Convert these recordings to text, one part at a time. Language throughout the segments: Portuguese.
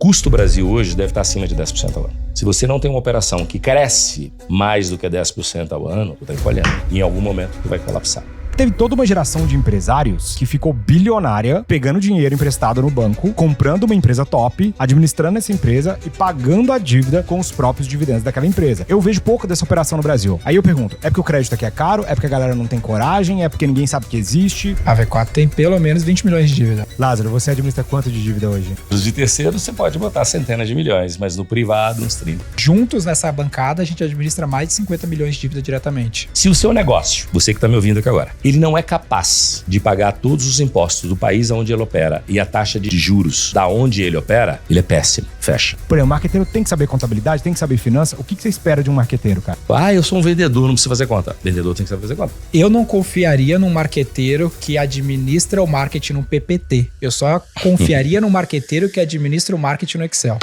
custo Brasil hoje deve estar acima de 10% ao ano. Se você não tem uma operação que cresce mais do que 10% ao ano, tu está encolhendo. Em algum momento tu vai colapsar. Teve toda uma geração de empresários que ficou bilionária pegando dinheiro emprestado no banco, comprando uma empresa top, administrando essa empresa e pagando a dívida com os próprios dividendos daquela empresa. Eu vejo pouco dessa operação no Brasil. Aí eu pergunto, é porque o crédito aqui é caro? É porque a galera não tem coragem? É porque ninguém sabe que existe? A V4 tem pelo menos 20 milhões de dívida. Lázaro, você administra quanto de dívida hoje? Os de terceiro você pode botar centenas de milhões, mas no privado uns 30. Juntos nessa bancada a gente administra mais de 50 milhões de dívida diretamente. Se o seu negócio, você que está me ouvindo aqui agora, ele não é capaz de pagar todos os impostos do país onde ele opera e a taxa de juros da onde ele opera, ele é péssimo. Fecha. Por exemplo, o marqueteiro tem que saber contabilidade, tem que saber finança. O que você espera de um marqueteiro, cara? Eu sou um vendedor, não preciso fazer conta. Vendedor tem que saber fazer conta. Eu não confiaria num marqueteiro que administra o marketing no PPT. Eu só confiaria num marqueteiro que administra o marketing no Excel.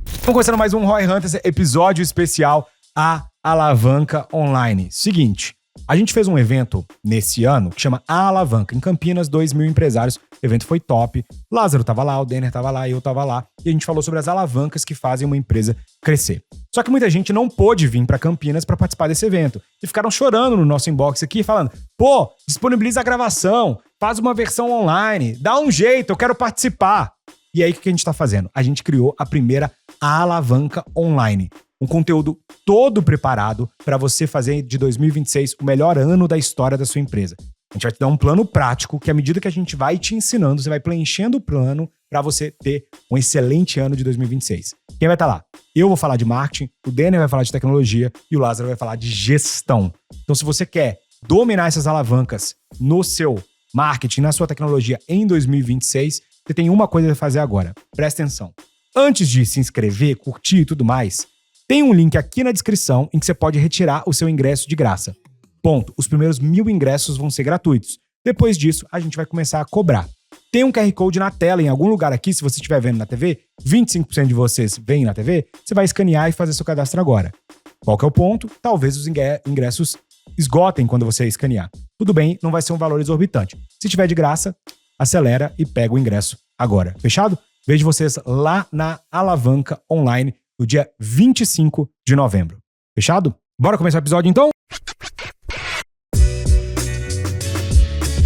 Estamos começando mais um Roy Hunters, episódio especial A Alavanca Online. Seguinte, a gente fez um evento nesse ano que chama A Alavanca, em Campinas, 2.000 empresários. O evento foi top. Lázaro tava lá, o Denner tava lá, eu tava lá. E a gente falou sobre as alavancas que fazem uma empresa crescer. Só que muita gente não pôde vir para Campinas para participar desse evento. E ficaram chorando no nosso inbox aqui, falando, pô, disponibiliza a gravação, faz uma versão online, dá um jeito, eu quero participar. E aí, o que a gente tá fazendo? A gente criou a primeira Alavanca Online. Um conteúdo todo preparado para você fazer de 2026 o melhor ano da história da sua empresa. A gente vai te dar um plano prático que, à medida que a gente vai te ensinando, você vai preenchendo o plano para você ter um excelente ano de 2026. Quem vai estar lá? Eu vou falar de marketing, o Denner vai falar de tecnologia e o Lázaro vai falar de gestão. Então, se você quer dominar essas alavancas no seu marketing, na sua tecnologia em 2026, você tem uma coisa a fazer agora. Presta atenção. Antes de se inscrever, curtir e tudo mais, tem um link aqui na descrição em que você pode retirar o seu ingresso de graça. Ponto. Os primeiros 1.000 ingressos vão ser gratuitos. Depois disso, a gente vai começar a cobrar. Tem um QR Code na tela, em algum lugar aqui, se você estiver vendo na TV, 25% de vocês veem na TV, você vai escanear e fazer seu cadastro agora. Qual que é o ponto? Talvez os ingressos esgotem quando você escanear. Tudo bem, não vai ser um valor exorbitante. Se tiver de graça, acelera e pega o ingresso agora. Fechado? Vejo vocês lá na Alavanca Online no dia 25 de novembro. Fechado? Bora começar o episódio então?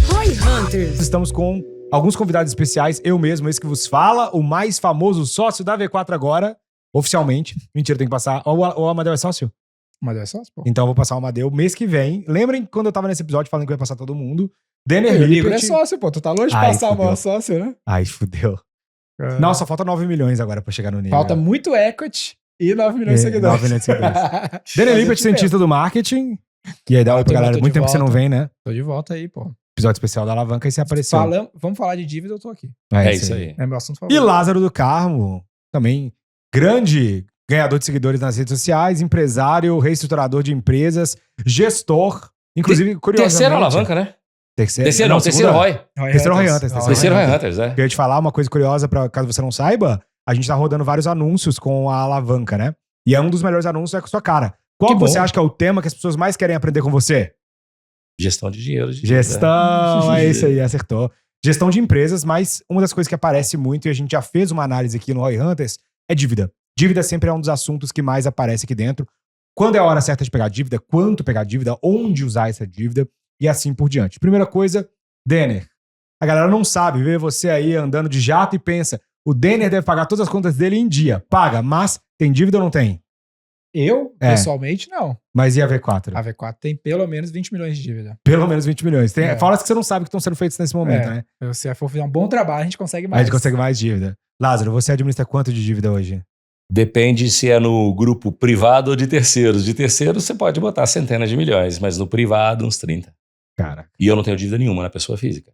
Roy Hunters. Estamos com alguns convidados especiais, eu mesmo, esse que vos fala, o mais famoso sócio da V4 agora, oficialmente. Mentira, tem que passar. O Amadeu é sócio? O Amadeu é sócio, pô. Então eu vou passar o Amadeu mês que vem. Lembrem quando eu tava nesse episódio falando que eu ia passar todo mundo. Denner O Igor Lippert é sócio, pô. Tu tá longe de passar o maior sócio, né? Ai, fudeu. Não, só falta 9 milhões agora pra chegar no nível. Falta muito equity e 9 milhões de seguidores. 9 milhões de seguidores. Denner Lippert, cientista do marketing. E aí dá oi pra galera. Muito tempo que você não vem, né? Tô de volta aí, pô. Episódio especial da Alavanca e você apareceu. Vamos falar de dívida, eu tô aqui. É isso aí. É meu assunto favorito. E Lázaro do Carmo, também grande ganhador de seguidores nas redes sociais, empresário, reestruturador de empresas, gestor, inclusive, curiosamente... Terceira alavanca, né? Terceiro terceiro Roy. Terceiro Roy Hunters. Terceiro Roy Hunters, é. Eu ia te falar uma coisa curiosa, pra caso você não saiba, a gente tá rodando vários anúncios com a alavanca, né? E é um dos melhores anúncios é com a sua cara. Qual que você acha que é o tema que as pessoas mais querem aprender com você? Gestão de dinheiro. Gestão, é isso aí, acertou. Gestão de empresas, mas uma das coisas que aparece muito, e a gente já fez uma análise aqui no Roy Hunters, é dívida. Dívida sempre é um dos assuntos que mais aparece aqui dentro. Quando é a hora certa de pegar dívida, quanto pegar dívida, onde usar essa dívida e assim por diante. Primeira coisa, Denner. A galera não sabe, vê você aí andando de jato e pensa, o Denner deve pagar todas as contas dele em dia. Paga, mas tem dívida ou não tem? Eu, pessoalmente, não. Mas e a V4? A V4 tem pelo menos 20 milhões de dívida. Pelo menos 20 milhões. Fala que você não sabe que estão sendo feitos nesse momento, né? Se for fazer um bom trabalho, a gente consegue mais. A gente consegue mais dívida. Lázaro, você administra quanto de dívida hoje? Depende se é no grupo privado ou de terceiros. De terceiros você pode botar centenas de milhões, mas no privado uns 30. Cara. E eu não tenho dívida nenhuma na pessoa física.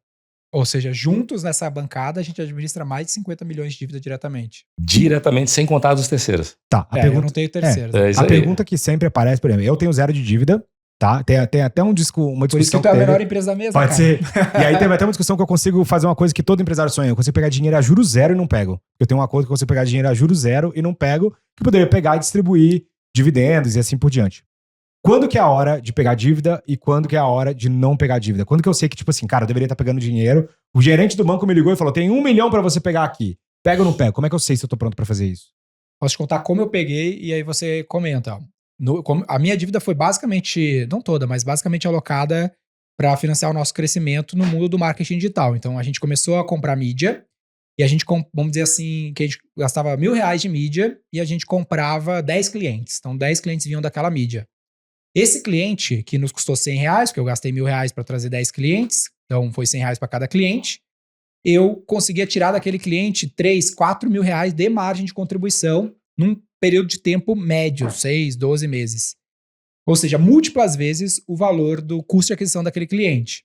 Ou seja, juntos nessa bancada a gente administra mais de 50 milhões de dívida diretamente. Diretamente, sem contar dos terceiros. Tá, eu não tenho terceiros. A pergunta que sempre aparece, por exemplo, eu tenho 0 de dívida, tá? Tem até uma discussão. Por isso que tu é a menor empresa da mesa, Pode ser. E aí teve até uma discussão que eu consigo fazer uma coisa que todo empresário sonha. Eu consigo pegar dinheiro a juros zero e não pego. Eu tenho um acordo que eu consigo pegar dinheiro a juros zero e não pego, que eu poderia pegar e distribuir dividendos e assim por diante. Quando que é a hora de pegar dívida e quando que é a hora de não pegar dívida? Quando que eu sei que, tipo assim, cara, eu deveria estar pegando dinheiro. O gerente do banco me ligou e falou, tem 1 milhão pra você pegar aqui. Pega ou não pega? Como é que eu sei se eu tô pronto pra fazer isso? Posso te contar como eu peguei e aí você comenta. A minha dívida foi basicamente, não toda, mas basicamente alocada para financiar o nosso crescimento no mundo do marketing digital. Então a gente começou a comprar mídia e a gente, vamos dizer assim, que a gente gastava R$1.000 de mídia e a gente comprava 10 clientes. Então 10 clientes vinham daquela mídia. Esse cliente, que nos custou R$100, porque eu gastei R$1.000 para trazer 10 clientes, então foi R$100 para cada cliente, eu conseguia tirar daquele cliente 3, 4 mil reais de margem de contribuição num período de tempo médio, 6, 12 meses. Ou seja, múltiplas vezes o valor do custo de aquisição daquele cliente.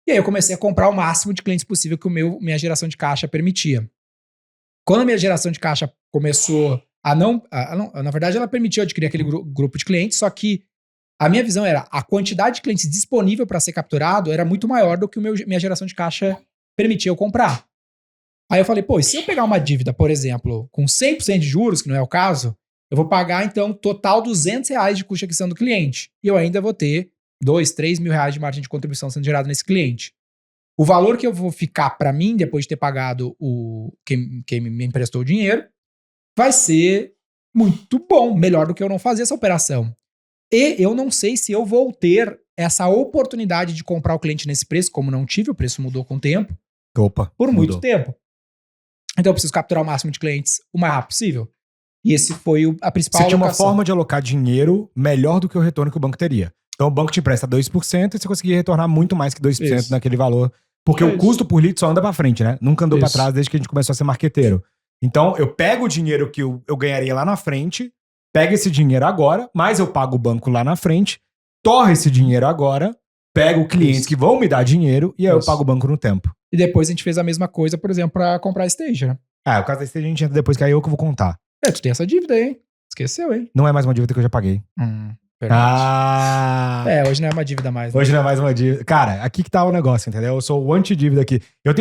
E aí eu comecei a comprar o máximo de clientes possível que minha geração de caixa permitia. Quando a minha geração de caixa começou na verdade ela permitiu adquirir aquele grupo de clientes, só que a minha visão era a quantidade de clientes disponível para ser capturado era muito maior do que minha geração de caixa permitia eu comprar. Aí eu falei, pô, e se eu pegar uma dívida, por exemplo, com 100% de juros, que não é o caso, eu vou pagar, então, total R$200 de custo de aquisição do cliente. E eu ainda vou ter 2, 3 mil reais de margem de contribuição sendo gerado nesse cliente. O valor que eu vou ficar para mim, depois de ter pagado quem me emprestou o dinheiro, vai ser muito bom, melhor do que eu não fazer essa operação. E eu não sei se eu vou ter essa oportunidade de comprar o cliente nesse preço, como não tive, o preço mudou com o tempo. Opa, por muito mudou. tempo. Então eu preciso capturar o máximo de clientes o mais rápido possível. E esse foi a principal Você tinha uma alocação. forma de alocar dinheiro melhor do que o retorno que o banco teria. Então o banco te empresta 2% e você conseguia retornar muito mais que 2% Isso. naquele valor. Porque o custo por lead só anda pra frente, né? Nunca andou pra Isso. trás desde que a gente começou a ser marqueteiro. Então eu pego o dinheiro que eu ganharia lá na frente, pego esse dinheiro agora, mas eu pago o banco lá na frente, torro esse dinheiro agora, pego clientes Isso. que vão me dar dinheiro e aí eu Isso. pago o banco no tempo. E depois a gente fez a mesma coisa, por exemplo, pra comprar a Stage, né? O caso da Stage a gente entra depois, que aí eu que vou contar. Tu tem essa dívida aí, hein? Esqueceu, hein? Não é mais uma dívida que eu já paguei. Verdade. Hoje não é uma dívida mais. Né? Hoje não é mais uma dívida. Cara, aqui que tá o negócio, entendeu? Eu sou o anti-dívida aqui. Eu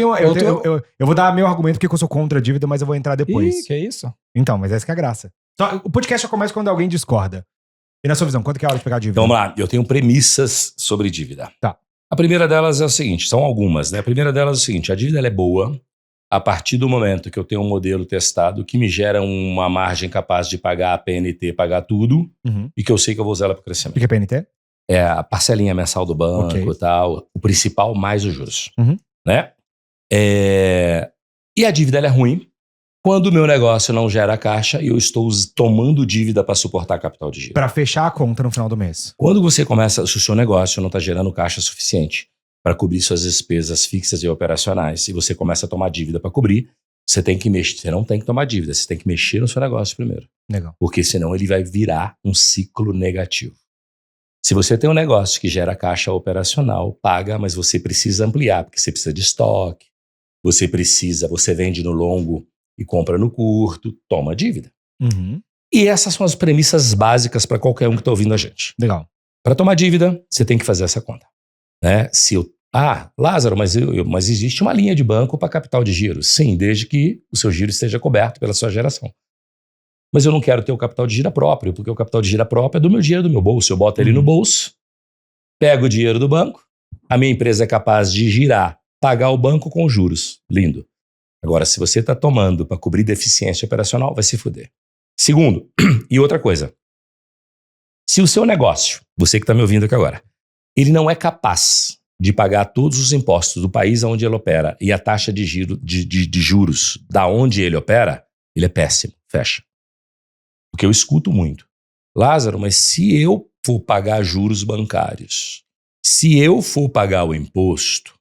vou dar meu argumento porque eu sou contra a dívida, mas eu vou entrar depois. Ih, que é isso? Então, mas essa que é a graça. O podcast só começa quando alguém discorda. E na sua visão, quanto que é a hora de pegar a dívida? Então vamos lá, eu tenho premissas sobre dívida. Tá. A primeira delas é o seguinte, são algumas, né? A primeira delas é o seguinte, a dívida ela é boa a partir do momento que eu tenho um modelo testado que me gera uma margem capaz de pagar a PNT, pagar tudo, e que eu sei que eu vou usar ela para crescimento. O que é PNT? É a parcelinha mensal do banco e tal, o principal mais os juros, né? E a dívida ela é ruim quando o meu negócio não gera caixa e eu estou tomando dívida para suportar capital de giro. Para fechar a conta no final do mês. Quando você começa, se o seu negócio não está gerando caixa suficiente para cobrir suas despesas fixas e operacionais, e você começa a tomar dívida para cobrir, você tem que mexer, você não tem que tomar dívida, você tem que mexer no seu negócio primeiro. Legal. Porque senão ele vai virar um ciclo negativo. Se você tem um negócio que gera caixa operacional, paga, mas você precisa ampliar, porque você precisa de estoque, você vende no longo e compra no curto, toma dívida. E essas são as premissas básicas para qualquer um que está ouvindo a gente. Legal. Para tomar dívida, você tem que fazer essa conta. Né? Lázaro, mas existe uma linha de banco para capital de giro. Sim, desde que o seu giro esteja coberto pela sua geração. Mas eu não quero ter o capital de giro próprio, porque o capital de giro próprio é do meu dinheiro, do meu bolso. Eu boto ele no bolso, pego o dinheiro do banco, a minha empresa é capaz de girar, pagar o banco com juros. Lindo. Agora, se você está tomando para cobrir deficiência operacional, vai se fuder. Segundo, e outra coisa. Se o seu negócio, você que está me ouvindo aqui agora, ele não é capaz de pagar todos os impostos do país onde ele opera e a taxa de juros da onde ele opera, ele é péssimo. Fecha. Porque eu escuto muito. Lázaro, mas se eu for pagar juros bancários, se eu for pagar o imposto,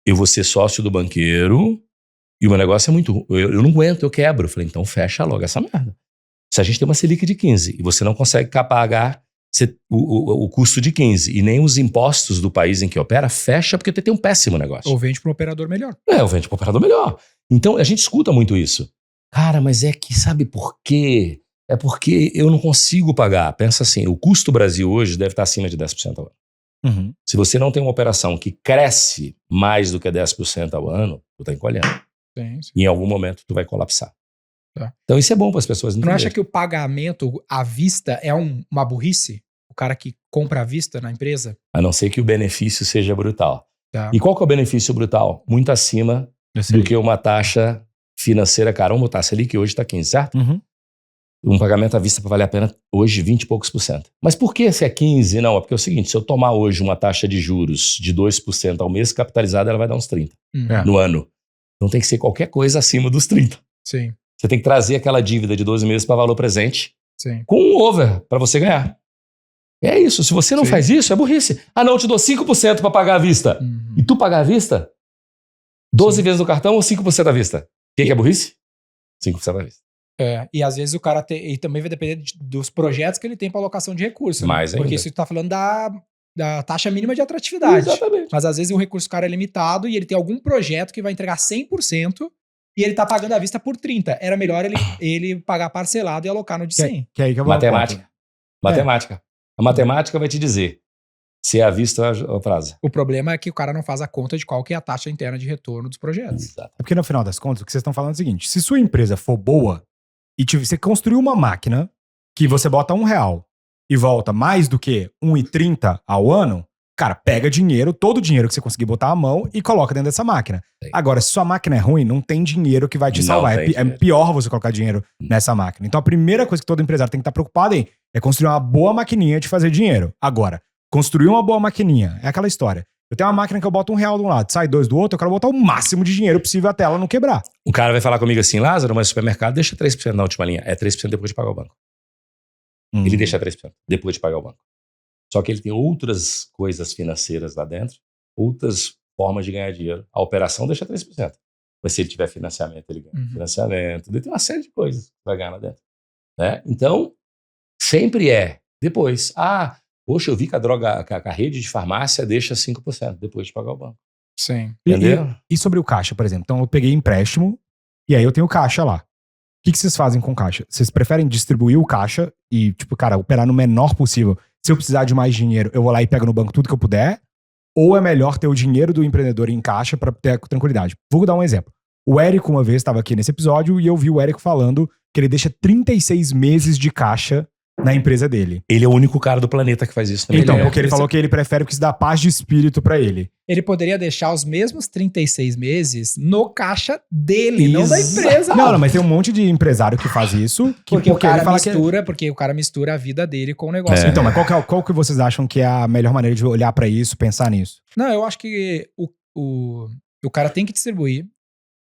eu vou ser sócio do banqueiro e o meu negócio é muito... Eu não aguento, eu quebro. Eu falei, então fecha logo essa merda. Se a gente tem uma Selic de 15 e você não consegue pagar o custo de 15 e nem os impostos do país em que opera, fecha porque tem um péssimo negócio. Ou vende para um operador melhor. Ou vende para um operador melhor. Então a gente escuta muito isso. Cara, mas é que sabe por quê? É porque eu não consigo pagar. Pensa assim, o custo do Brasil hoje deve estar acima de 10% ao ano. Se você não tem uma operação que cresce mais do que 10% ao ano, tu tá encolhendo. Sim. E em algum momento tu vai colapsar. Então isso é bom para as pessoas entenderem. Não acha que o pagamento à vista é uma burrice? O cara que compra à vista na empresa? A não ser que o benefício seja brutal. Tá. E qual que é o benefício brutal? Muito acima do que uma taxa financeira, caramba, o taxa Selic hoje está 15, certo? Uhum. Um pagamento à vista para valer a pena hoje 20 e poucos por cento. Mas por que se é 15? Não, é porque é o seguinte, se eu tomar hoje uma taxa de juros de 2% ao mês, capitalizada ela vai dar uns 30 É. no ano. Então tem que ser qualquer coisa acima dos 30. Sim, Você tem que trazer aquela dívida de 12 meses para valor presente sim. com um over para você ganhar. É isso. Se você não Sim. faz isso, é burrice. Ah, não, eu te dou 5% para pagar à vista. Uhum. E tu pagar à vista? 12 Sim. vezes no cartão ou 5% à vista? O que é burrice? 5% à vista. É, e às vezes o cara tem. E também vai depender dos projetos que ele tem para alocação de recursos. Mais Porque ainda. isso tá falando da taxa mínima de atratividade. Exatamente. Mas às vezes o recurso do cara é limitado e ele tem algum projeto que vai entregar 100% e ele tá pagando à vista por 30%. Era melhor ele pagar parcelado e alocar no de 100%. Que é aí que eu vou ao Matemática. ponto. Matemática. A matemática vai te dizer se é à vista ou a prazo. O problema é que o cara não faz a conta de qual que é a taxa interna de retorno dos projetos. Exato. É porque no final das contas, o que vocês estão falando é o seguinte: se sua empresa for boa e você construiu uma máquina que você bota R$1 e volta mais do que 1,30 ao ano, cara, pega dinheiro, todo o dinheiro que você conseguir botar à mão e coloca dentro dessa máquina. Sim. Agora, se sua máquina é ruim, não tem dinheiro que vai te Não salvar. tem É dinheiro. pior você colocar dinheiro nessa máquina. Então a primeira coisa que todo empresário tem que estar preocupado em é construir uma boa maquininha de fazer dinheiro. Agora, construir uma boa maquininha é aquela história. Eu tenho uma máquina que eu boto R$1 de um lado, sai 2 do outro, eu quero botar o máximo de dinheiro possível até ela não quebrar. O cara vai falar comigo assim, Lázaro, mas o supermercado deixa 3% na última linha. É 3% depois de pagar o banco. Ele deixa 3% depois de pagar o banco. Só que ele tem outras coisas financeiras lá dentro, outras formas de ganhar dinheiro. A operação deixa 3%. Mas se ele tiver financiamento, ele ganha Uhum. financiamento. Ele tem uma série de coisas que vai ganhar lá dentro. Né? Então, sempre é depois. Ah, poxa, eu vi que a rede de farmácia deixa 5% depois de pagar o banco. Sim. Entendeu? E sobre o caixa, por exemplo? Então eu peguei empréstimo e aí eu tenho caixa lá. O que vocês fazem com caixa? Vocês preferem distribuir o caixa e, tipo, cara, operar no menor possível? Se eu precisar de mais dinheiro, eu vou lá e pego no banco tudo que eu puder? Ou é melhor ter o dinheiro do empreendedor em caixa pra ter tranquilidade? Vou dar um exemplo. O Érico uma vez estava aqui nesse episódio e eu vi o Érico falando que ele deixa 36 meses de caixa na empresa dele. Ele é o único cara do planeta que faz isso. Também. Então, Ele é. porque ele falou que ele prefere que isso dá paz de espírito pra ele. Ele poderia deixar os mesmos 36 meses no caixa dele, não da Exato. empresa. Não, mas tem um monte de empresário que faz isso. Porque o cara ele fala que mistura, porque o cara mistura a vida dele com o negócio. É. Então, mas qual que vocês acham que é a melhor maneira de olhar pra isso, pensar nisso? Não, eu acho que o cara tem que distribuir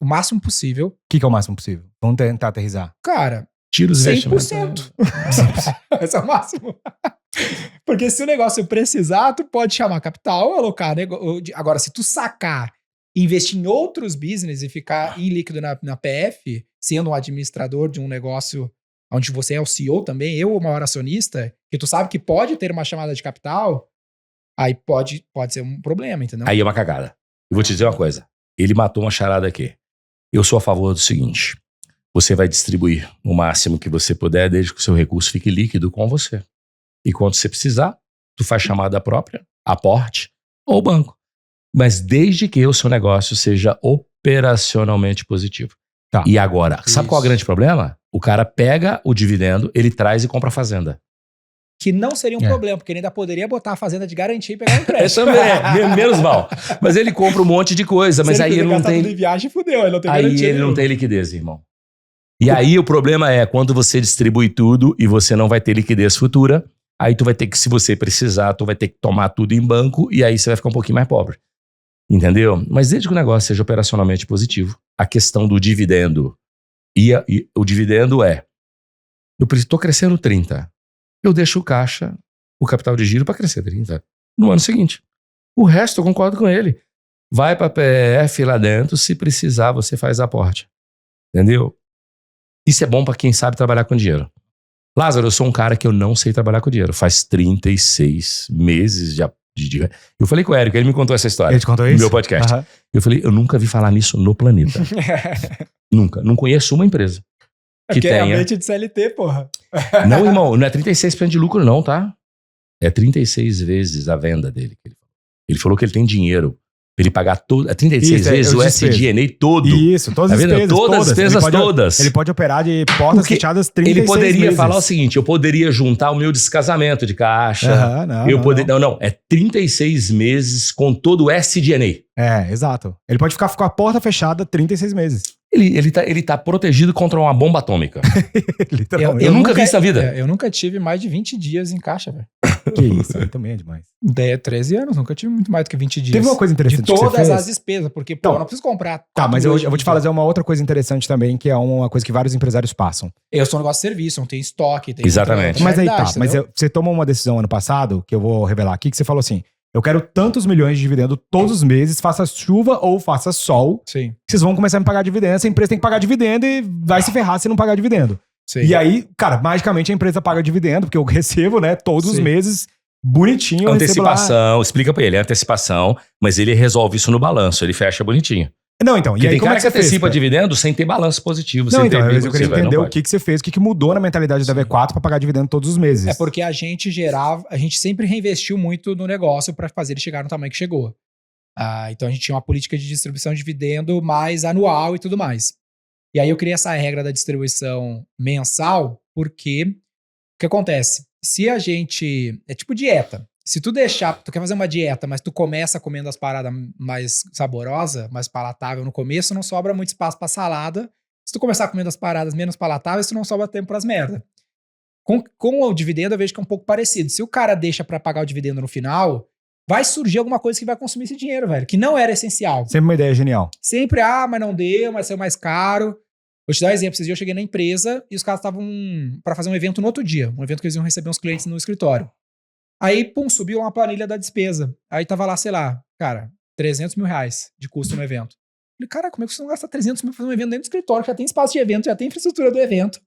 o máximo possível. O que é o máximo possível? Vamos tentar aterrizar. Cara, Tira os investimentos. 100%. Esse é o máximo. Porque se o negócio precisar, tu pode chamar capital, alocar. Agora, se tu sacar, investir em outros business e ficar em líquido na PF, sendo um administrador de um negócio onde você é o CEO também, eu, o maior acionista, que tu sabe que pode ter uma chamada de capital, aí pode ser um problema, entendeu? Aí é uma cagada. Eu vou te dizer uma coisa. Ele matou uma charada aqui. Eu sou a favor do seguinte. Você vai distribuir o máximo que você puder, desde que o seu recurso fique líquido com você. E quando você precisar, tu faz chamada própria, aporte ou banco. Mas desde que o seu negócio seja operacionalmente positivo. Tá. E agora, sabe Isso. qual é o grande problema? O cara pega o dividendo, ele traz e compra a fazenda. Que não seria um É. problema, porque ele ainda poderia botar a fazenda de garantia e pegar um empréstimo. Menos mal. Mas ele compra um monte de coisa, mas Se aí quiser ele não gastar tem... tudo em viagem, fudeu. Ele não tem Aí garantia ele não nenhuma. tem liquidez, irmão. E aí o problema é quando você distribui tudo e você não vai ter liquidez futura, aí tu vai ter que, se você precisar, tu vai ter que tomar tudo em banco e aí você vai ficar um pouquinho mais pobre. Entendeu? Mas desde que o negócio seja operacionalmente positivo, a questão do dividendo e o dividendo é, eu estou crescendo 30, eu deixo o caixa, o capital de giro para crescer 30 no ano seguinte. O resto eu concordo com ele. Vai para PF lá dentro, se precisar você faz aporte. Entendeu? Isso é bom pra quem sabe trabalhar com dinheiro. Lázaro, eu sou um cara que eu não sei trabalhar com dinheiro. Faz 36 meses de... Eu falei com o Érico, ele me contou essa história. Ele te contou No isso? meu podcast. Aham. Eu falei, eu nunca vi falar nisso no planeta. Nunca. Não conheço uma empresa que Porque é a tenha... mente de CLT, porra. Não, irmão, não é 36% de lucro não, tá? É 36 vezes a venda dele. Ele falou que ele tem dinheiro pra ele pagar todo... É 36 Isso, vezes eu o despesa. SG&A todo. Isso, todas Tá as vendo? despesas. Todas as despesas Ele pode- todas. Ele pode operar de portas Porque fechadas 36 Ele poderia meses. falar o seguinte, eu poderia juntar o meu descasamento de caixa. Aham, não. É 36 meses com todo o SG&A. É, exato. Ele pode ficar com a porta fechada 36 meses. Ele tá protegido contra uma bomba atômica. Literalmente. Eu nunca vi isso na vida. Eu nunca tive mais de 20 dias em caixa, velho. Que isso, aí também é demais. 13 anos, nunca tive muito mais do que 20 dias. Teve uma coisa interessante de que você todas fez. as despesas, porque, pô, Então, eu não preciso comprar. Tá, mas eu vou te 4 falar uma outra coisa interessante também, que é uma coisa que vários empresários passam. Eu sou um negócio de serviço, não tem estoque. Tem Exatamente. Mas aí tá, realidade, mas entendeu? você tomou uma decisão ano passado, que eu vou revelar aqui, que você falou assim, eu quero tantos milhões de dividendo todos os meses, faça chuva ou faça sol, Sim, vocês vão começar a me pagar dividendo, essa empresa tem que pagar dividendo e vai se ferrar se não pagar dividendo. sim. E aí, cara, magicamente a empresa paga dividendo, porque eu recebo, né, todos os Sim. meses, bonitinho, eu recebo lá. Antecipação, explica pra ele, é antecipação, mas ele resolve isso no balanço, ele fecha bonitinho. Não, então, Porque e aí tem como é cara que que você fez? antecipa cara? dividendo sem ter balanço positivo. Não, sem então, ter eu vínculo, queria você vai, entender não o que você fez, o que mudou na mentalidade da V4 pra pagar dividendo todos os meses. É porque a gente sempre reinvestiu muito no negócio para fazer ele chegar no tamanho que chegou. Então a gente tinha uma política de distribuição de dividendo mais anual e tudo mais. E aí eu criei essa regra da distribuição mensal, porque o que acontece? Se a gente. É tipo dieta. Se tu quer fazer uma dieta, mas tu começa comendo as paradas mais saborosas, mais palatável no começo, não sobra muito espaço pra salada. Se tu começar comendo as paradas menos palatáveis, tu não sobra tempo pras merda. Com o dividendo, eu vejo que é um pouco parecido. Se o cara deixa pra pagar o dividendo no final, vai surgir alguma coisa que vai consumir esse dinheiro, velho, que não era essencial. Sempre uma ideia genial. Sempre, mas não deu, mas saiu mais caro. Vou te dar um exemplo. Esses dias eu cheguei na empresa e os caras estavam pra fazer um evento no outro dia. Um evento que eles iam receber uns clientes no escritório. Aí, pum, subiu uma planilha da despesa. Aí tava lá, sei lá, cara, 300 mil reais de custo no evento. Falei, cara, como é que você não gasta 300 mil pra fazer um evento dentro do escritório? Já tem espaço de evento, já tem infraestrutura do evento.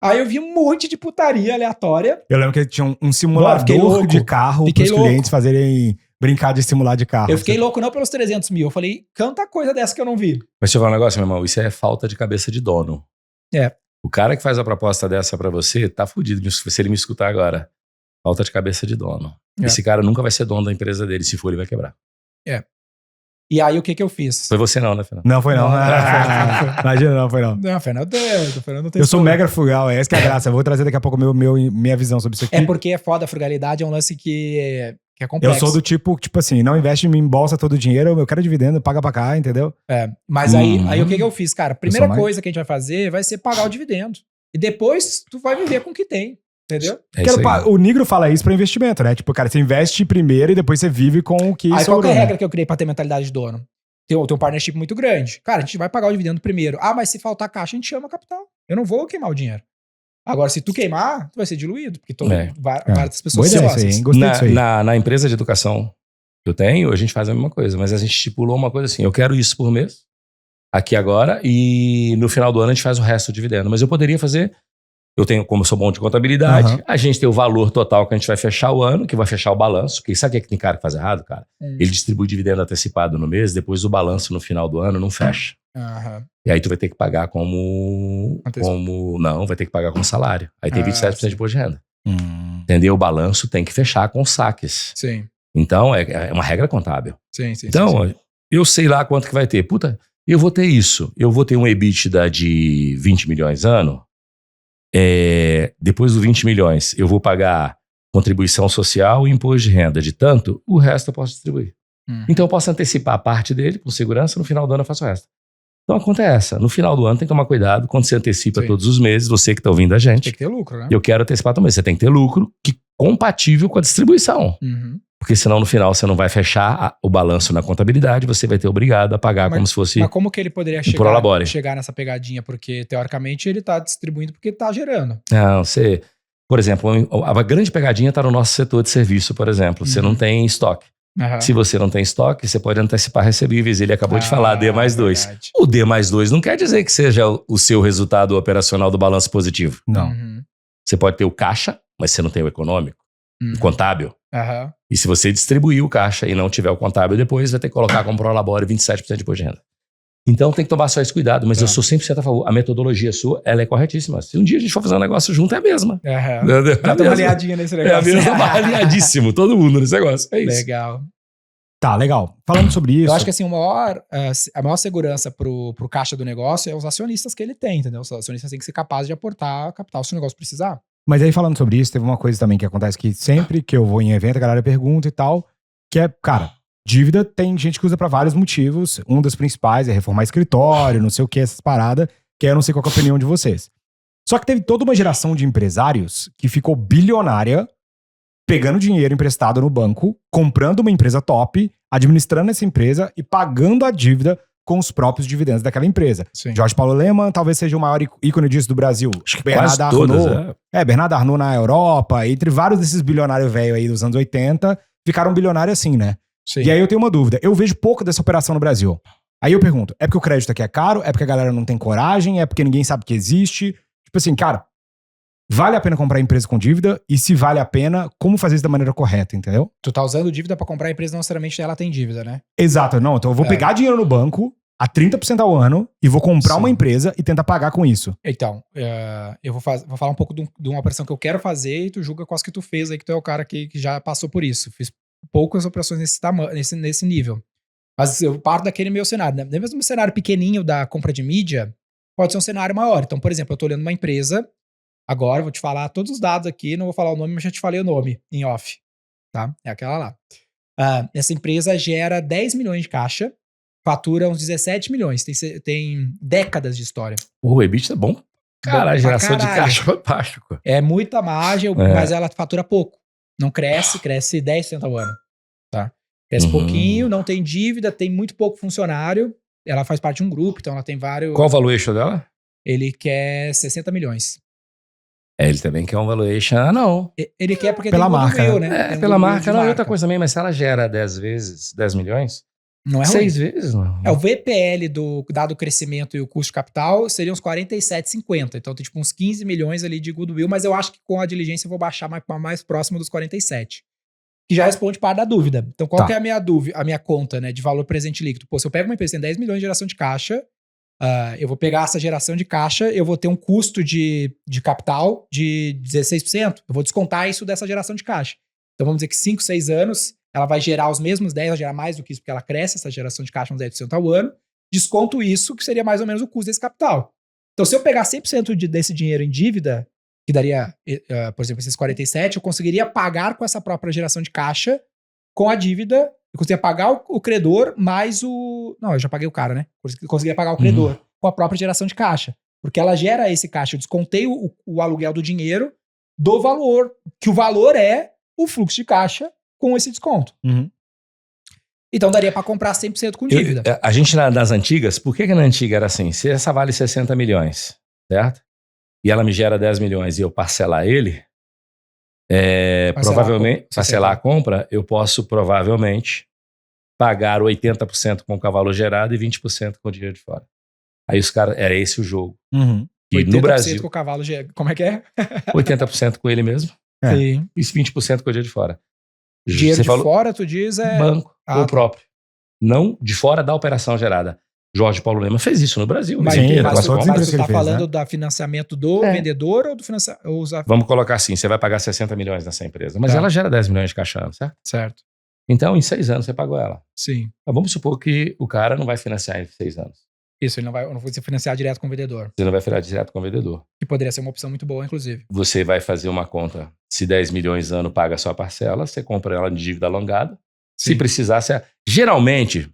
Aí eu vi um monte de putaria aleatória. Eu lembro que tinha um Mano, fiquei simulador louco. de carro Fiquei pros louco. clientes fazerem brincar de simular de carro. Eu fiquei louco não pelos 300 mil. Eu falei, canta coisa dessa que eu não vi. Mas deixa eu falar um negócio, meu irmão. Isso é falta de cabeça de dono. É. O cara que faz a proposta dessa pra você tá fudido se ele me escutar agora. Falta de cabeça de dono. É. Esse cara nunca vai ser dono da empresa dele. Se for, ele vai quebrar. E aí o que eu fiz? Foi você não, né, Fernando? Não foi não. Não, Imagina, não foi não. Não, Fernando não tem Eu sou problema. mega frugal, essa que é a graça. Eu vou trazer daqui a pouco minha visão sobre isso aqui. É porque é foda, a frugalidade é um lance que é Eu complexo. sou do tipo assim, não investe em bolsa todo o dinheiro, eu quero dividendo, paga pra cá, entendeu? Mas aí o que eu fiz, cara? Primeira mais- coisa que a gente vai fazer vai ser pagar o dividendo. E depois tu vai viver com o que tem, entendeu? É isso aí. O Nigro fala isso pra investimento, né? Tipo, cara, você investe primeiro e depois você vive com o que Aí qual que é sobrou, a né? regra que eu criei pra ter mentalidade de dono? Tem um partnership muito grande. Cara, a gente vai pagar o dividendo primeiro. Mas se faltar caixa, a gente chama capital. Eu não vou queimar o dinheiro. Agora, se tu queimar, tu vai ser diluído, porque várias pessoas Boa ideia são isso aí, sócias. hein? Gostei disso aí. Na empresa de educação que eu tenho, a gente faz a mesma coisa. Mas a gente estipulou uma coisa assim, eu quero isso por mês, aqui agora, e no final do ano a gente faz o resto do dividendo. Mas eu poderia fazer, como eu sou bom de contabilidade, Aham. a gente tem o valor total que a gente vai fechar o ano, que vai fechar o balanço. Porque sabe o que é que tem cara que faz errado, cara? Ele distribui dividendo antecipado no mês, depois o balanço no final do ano não fecha. Aham. E aí tu vai ter que pagar como não, vai ter que pagar como salário. Aí tem 27% de imposto de renda. Entendeu? O balanço tem que fechar com os saques. Sim, Então, é uma regra contábil. sim. Então, eu sei lá quanto que vai ter. Puta, eu vou ter isso. Eu vou ter um EBITDA de 20 milhões ano. Depois dos 20 milhões, eu vou pagar contribuição social e imposto de renda de tanto, o resto eu posso distribuir. Então, eu posso antecipar a parte dele com segurança, no final do ano eu faço o resto. Então, a conta é essa. No final do ano, tem que tomar cuidado. Quando você antecipa Sim. todos os meses, você que está ouvindo a Tem gente, que ter lucro, né? eu quero antecipar também. Você tem que ter lucro compatível com a distribuição. Uhum. Porque senão no final você não vai fechar o balanço na contabilidade, você vai ter obrigado a pagar como se fosse... Mas como que ele poderia prolabore. chegar nessa pegadinha? Porque, teoricamente, ele tá distribuindo porque tá gerando. Não, você... Por exemplo, a grande pegadinha está no nosso setor de serviço, por exemplo. Você não tem estoque. Aham. Se você não tem estoque, você pode antecipar recebíveis. Ele acabou de falar D+2. verdade. O D+2 não quer dizer que seja o seu resultado operacional do balanço positivo. Não. Uhum. Você pode ter o caixa, mas você não tem o econômico, o contábil. Aham. E se você distribuir o caixa e não tiver o contábil depois, vai ter que colocar como prolabore 27% de imposto de renda. Então tem que tomar só esse cuidado, mas Tá. eu sou 100% a favor. A metodologia sua, ela é corretíssima. Se um dia a gente for fazer um negócio junto, é a mesma. Aham. É Já estamos mesma. alinhadinhos nesse É a negócio. mesma, alinhadíssimo. Todo mundo nesse negócio. É isso. Legal. Tá, legal. Falando sobre isso... Eu acho que assim, a maior segurança pro caixa do negócio é os acionistas que ele tem, entendeu? Os acionistas têm que ser capazes de aportar capital se o negócio precisar. Mas aí falando sobre isso, teve uma coisa também que acontece que sempre que eu vou em evento, a galera pergunta e tal, que é, cara, dívida tem gente que usa pra vários motivos. Um dos principais é reformar escritório, não sei o que, essas paradas, que eu não sei qual que é a opinião de vocês. Só que teve toda uma geração de empresários que ficou bilionária pegando dinheiro emprestado no banco, comprando uma empresa top, administrando essa empresa e pagando a dívida com os próprios dividendos daquela empresa. Sim. Jorge Paulo Lemann talvez seja o maior ícone disso do Brasil. Acho que Bernard quase todas, Arnault. Bernard Arnault na Europa, entre vários desses bilionários velhos aí dos anos 80, ficaram bilionários assim, né? Sim. E aí eu tenho uma dúvida. Eu vejo pouco dessa operação no Brasil. Aí eu pergunto, é porque o crédito aqui é caro? É porque a galera não tem coragem? É porque ninguém sabe que existe? Tipo assim, cara, vale a pena comprar empresa com dívida? E se vale a pena, como fazer isso da maneira correta, entendeu? Tu tá usando dívida pra comprar a empresa, não necessariamente ela tem dívida, né? Exato. Não, então eu vou pegar dinheiro no banco a 30% ao ano e vou comprar Sim. uma empresa e tentar pagar com isso. Então, eu vou falar um pouco de uma operação que eu quero fazer e tu julga quais que tu fez aí, que tu é o cara que já passou por isso. Fiz poucas operações nesse nível. Mas eu parto daquele meu cenário, né? Mesmo um cenário pequenininho da compra de mídia, pode ser um cenário maior. Então, por exemplo, eu tô olhando uma empresa, agora vou te falar todos os dados aqui, não vou falar o nome, mas já te falei o nome em off, tá? É aquela lá. Essa empresa gera 10 milhões de caixa, fatura uns 17 milhões, tem décadas de história. O EBITDA é bom. Cara, a geração de caralho. caixa é fantástico. É muita margem, mas ela fatura pouco. Não cresce 10% ao ano, tá? Cresce pouquinho, não tem dívida, tem muito pouco funcionário. Ela faz parte de um grupo, então ela tem vários... Qual o valuation dela? Ele quer 60 milhões. Ele também quer um valuation. Ah, não. Ele quer porque Pela tem marca, goodwill, né? né? Tem Pela goodwill marca. de Não, e outra coisa também, mas se ela gera 10 vezes, 10 milhões, Não é ruim. 6 vezes, não. O VPL dado o crescimento e o custo de capital seriam uns 47,50. Então tem tipo uns 15 milhões ali de goodwill, mas eu acho que com a diligência eu vou baixar mais próximo dos 47. Que já responde parte da dúvida. Então qual que é a minha dúvida, a minha conta, né, de valor presente líquido? Pô, se eu pego uma empresa que tem 10 milhões de geração de caixa, eu vou pegar essa geração de caixa, eu vou ter um custo de capital de 16%. Eu vou descontar isso dessa geração de caixa. Então vamos dizer que 5, 6 anos, ela vai gerar os mesmos 10, vai gerar mais do que isso, porque ela cresce, essa geração de caixa uns 10% ao ano. Desconto isso, que seria mais ou menos o custo desse capital. Então se eu pegar 100% desse dinheiro em dívida, que daria, por exemplo, esses 47, eu conseguiria pagar com essa própria geração de caixa, com a dívida, eu conseguiria pagar o credor mais o... Não, eu já paguei o cara, né? Eu conseguiria pagar o credor com a própria geração de caixa. Porque ela gera esse caixa, eu descontei o aluguel do dinheiro do valor, que o valor é o fluxo de caixa com esse desconto. Então daria pra comprar 100% com dívida. A gente nas antigas, por que na antiga era assim? Se essa vale 60 milhões, certo? E ela me gera 10 milhões e eu parcelar ele, provavelmente, parcelar a compra, eu posso provavelmente pagar 80% com o cavalo gerado e 20% com o dinheiro de fora. Aí os caras, era esse o jogo. E no Brasil, com o cavalo como é que é? 80% com ele mesmo Sim. e 20% com o dinheiro de fora. Dinheiro Você de falou, fora, tu diz, banco ou próprio. Não de fora da operação gerada. Jorge Paulo Lemann fez isso no Brasil. Mas, Sim, mas passou tu outras empresas que tá ele fez, falando né? do financiamento do vendedor ou do financiamento? Vamos colocar assim, você vai pagar 60 milhões nessa empresa, mas ela gera 10 milhões de caixa ano, certo? Certo. Então, em 6 anos, você pagou ela. Sim. Mas vamos supor que o cara não vai financiar em 6 anos. Isso, ele não vai se financiar direto com o vendedor. Você não vai financiar direto com o vendedor. Que poderia ser uma opção muito boa, inclusive. Você vai fazer uma conta, se 10 milhões ano paga a sua parcela, você compra ela de dívida alongada. Se precisar, geralmente,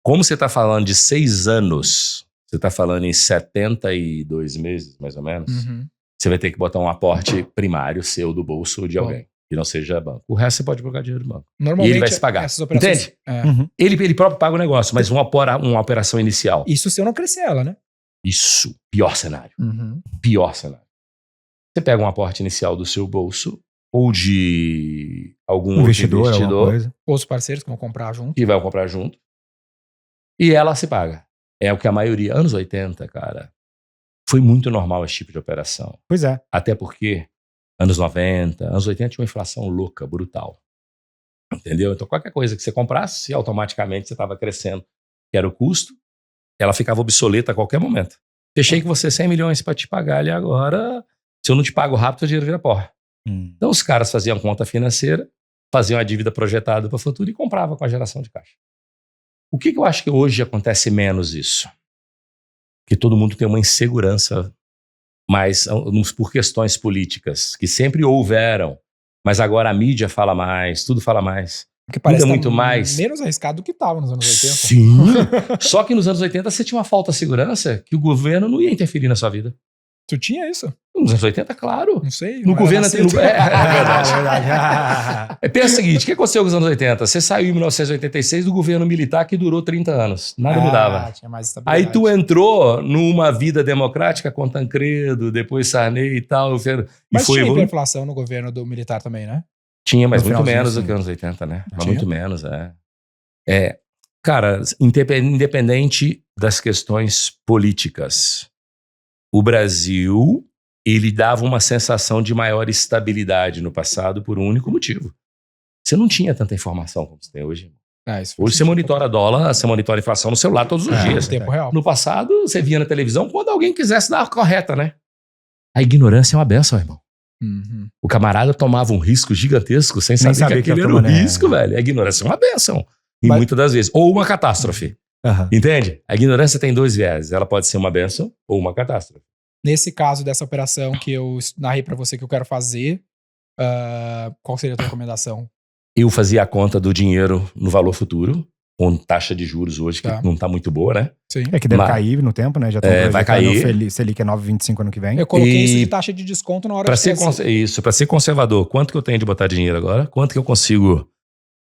como você está falando de 6 anos, você está falando em 72 meses, mais ou menos, você vai ter que botar um aporte primário seu do bolso de alguém, que não seja banco. O resto você pode colocar dinheiro no banco. Normalmente, E ele vai se pagar. essas operações, Entende? Ele próprio paga o negócio, mas uma operação inicial. Isso se eu não crescer ela, né? Isso, pior cenário. Pior cenário. Você pega um aporte inicial do seu bolso ou de algum Investidor, outro alguma coisa. Ou os parceiros que vão comprar junto. que vai comprar junto. E ela se paga. É o que a maioria, anos 80, cara, foi muito normal esse tipo de operação. Pois é. Até porque anos 90, anos 80 tinha uma inflação louca, brutal. Entendeu? Então qualquer coisa que você comprasse, automaticamente você estava crescendo, que era o custo, ela ficava obsoleta a qualquer momento. Fechei com você 100 milhões para te pagar ali agora, se eu não te pago rápido, o dinheiro vira pó. Então os caras faziam conta financeira, faziam a dívida projetada para o futuro e compravam com a geração de caixa. O que eu acho que hoje acontece menos isso? Que todo mundo tem uma insegurança, mas por questões políticas, que sempre houveram, mas agora a mídia fala mais, tudo fala mais. Porque parece muito mais. menos arriscado do que estava nos anos 80. Sim. Só que nos anos 80 você tinha uma falta de segurança que o governo não ia interferir na sua vida. Tu tinha isso? Nos anos 80, claro. Não sei. No governo... nasci- É verdade. verdade. Pensa o seguinte, o que aconteceu com os anos 80? Você saiu em 1986 do governo militar que durou 30 anos. Nada mudava. Tinha mais estabilidade. Aí tu entrou numa vida democrática com Tancredo, depois Sarney e tal. Mas foi tinha evoluindo. hiperinflação no governo do militar também, né? Tinha, mas No muito finalzinho, menos do sim. que anos 80, né? Mas Tinha? muito menos, Cara, independente das questões políticas, o Brasil, ele dava uma sensação de maior estabilidade no passado por um único motivo. Você não tinha tanta informação como você tem hoje. Isso faz Hoje você sentido. monitora dólar, você monitora inflação no celular todos os dias. Em tempo real. No passado, você via na televisão quando alguém quisesse dar a correta, né? A ignorância é uma benção, irmão. Uhum. O camarada tomava um risco gigantesco sem saber saber que que aquele aquilo era um não é. risco, velho. A ignorância é uma benção. E Mas- muitas das vezes. Ou uma catástrofe. Aham. Entende? A ignorância tem dois viés. Ela pode ser uma benção ou uma catástrofe. Nesse caso dessa operação que eu narrei pra você que eu quero fazer, qual seria a tua recomendação? Eu fazia a conta do dinheiro no valor futuro, com taxa de juros hoje, que Tá. não tá muito boa, né? Sim. É que deve Mas- cair no tempo, né? Já estão vai cair. Selic é 9,25 ano que vem. Eu coloquei isso E- de taxa de desconto na hora Para de ser, fazer. pra ser conservador, quanto que eu tenho de botar dinheiro agora? Quanto que eu consigo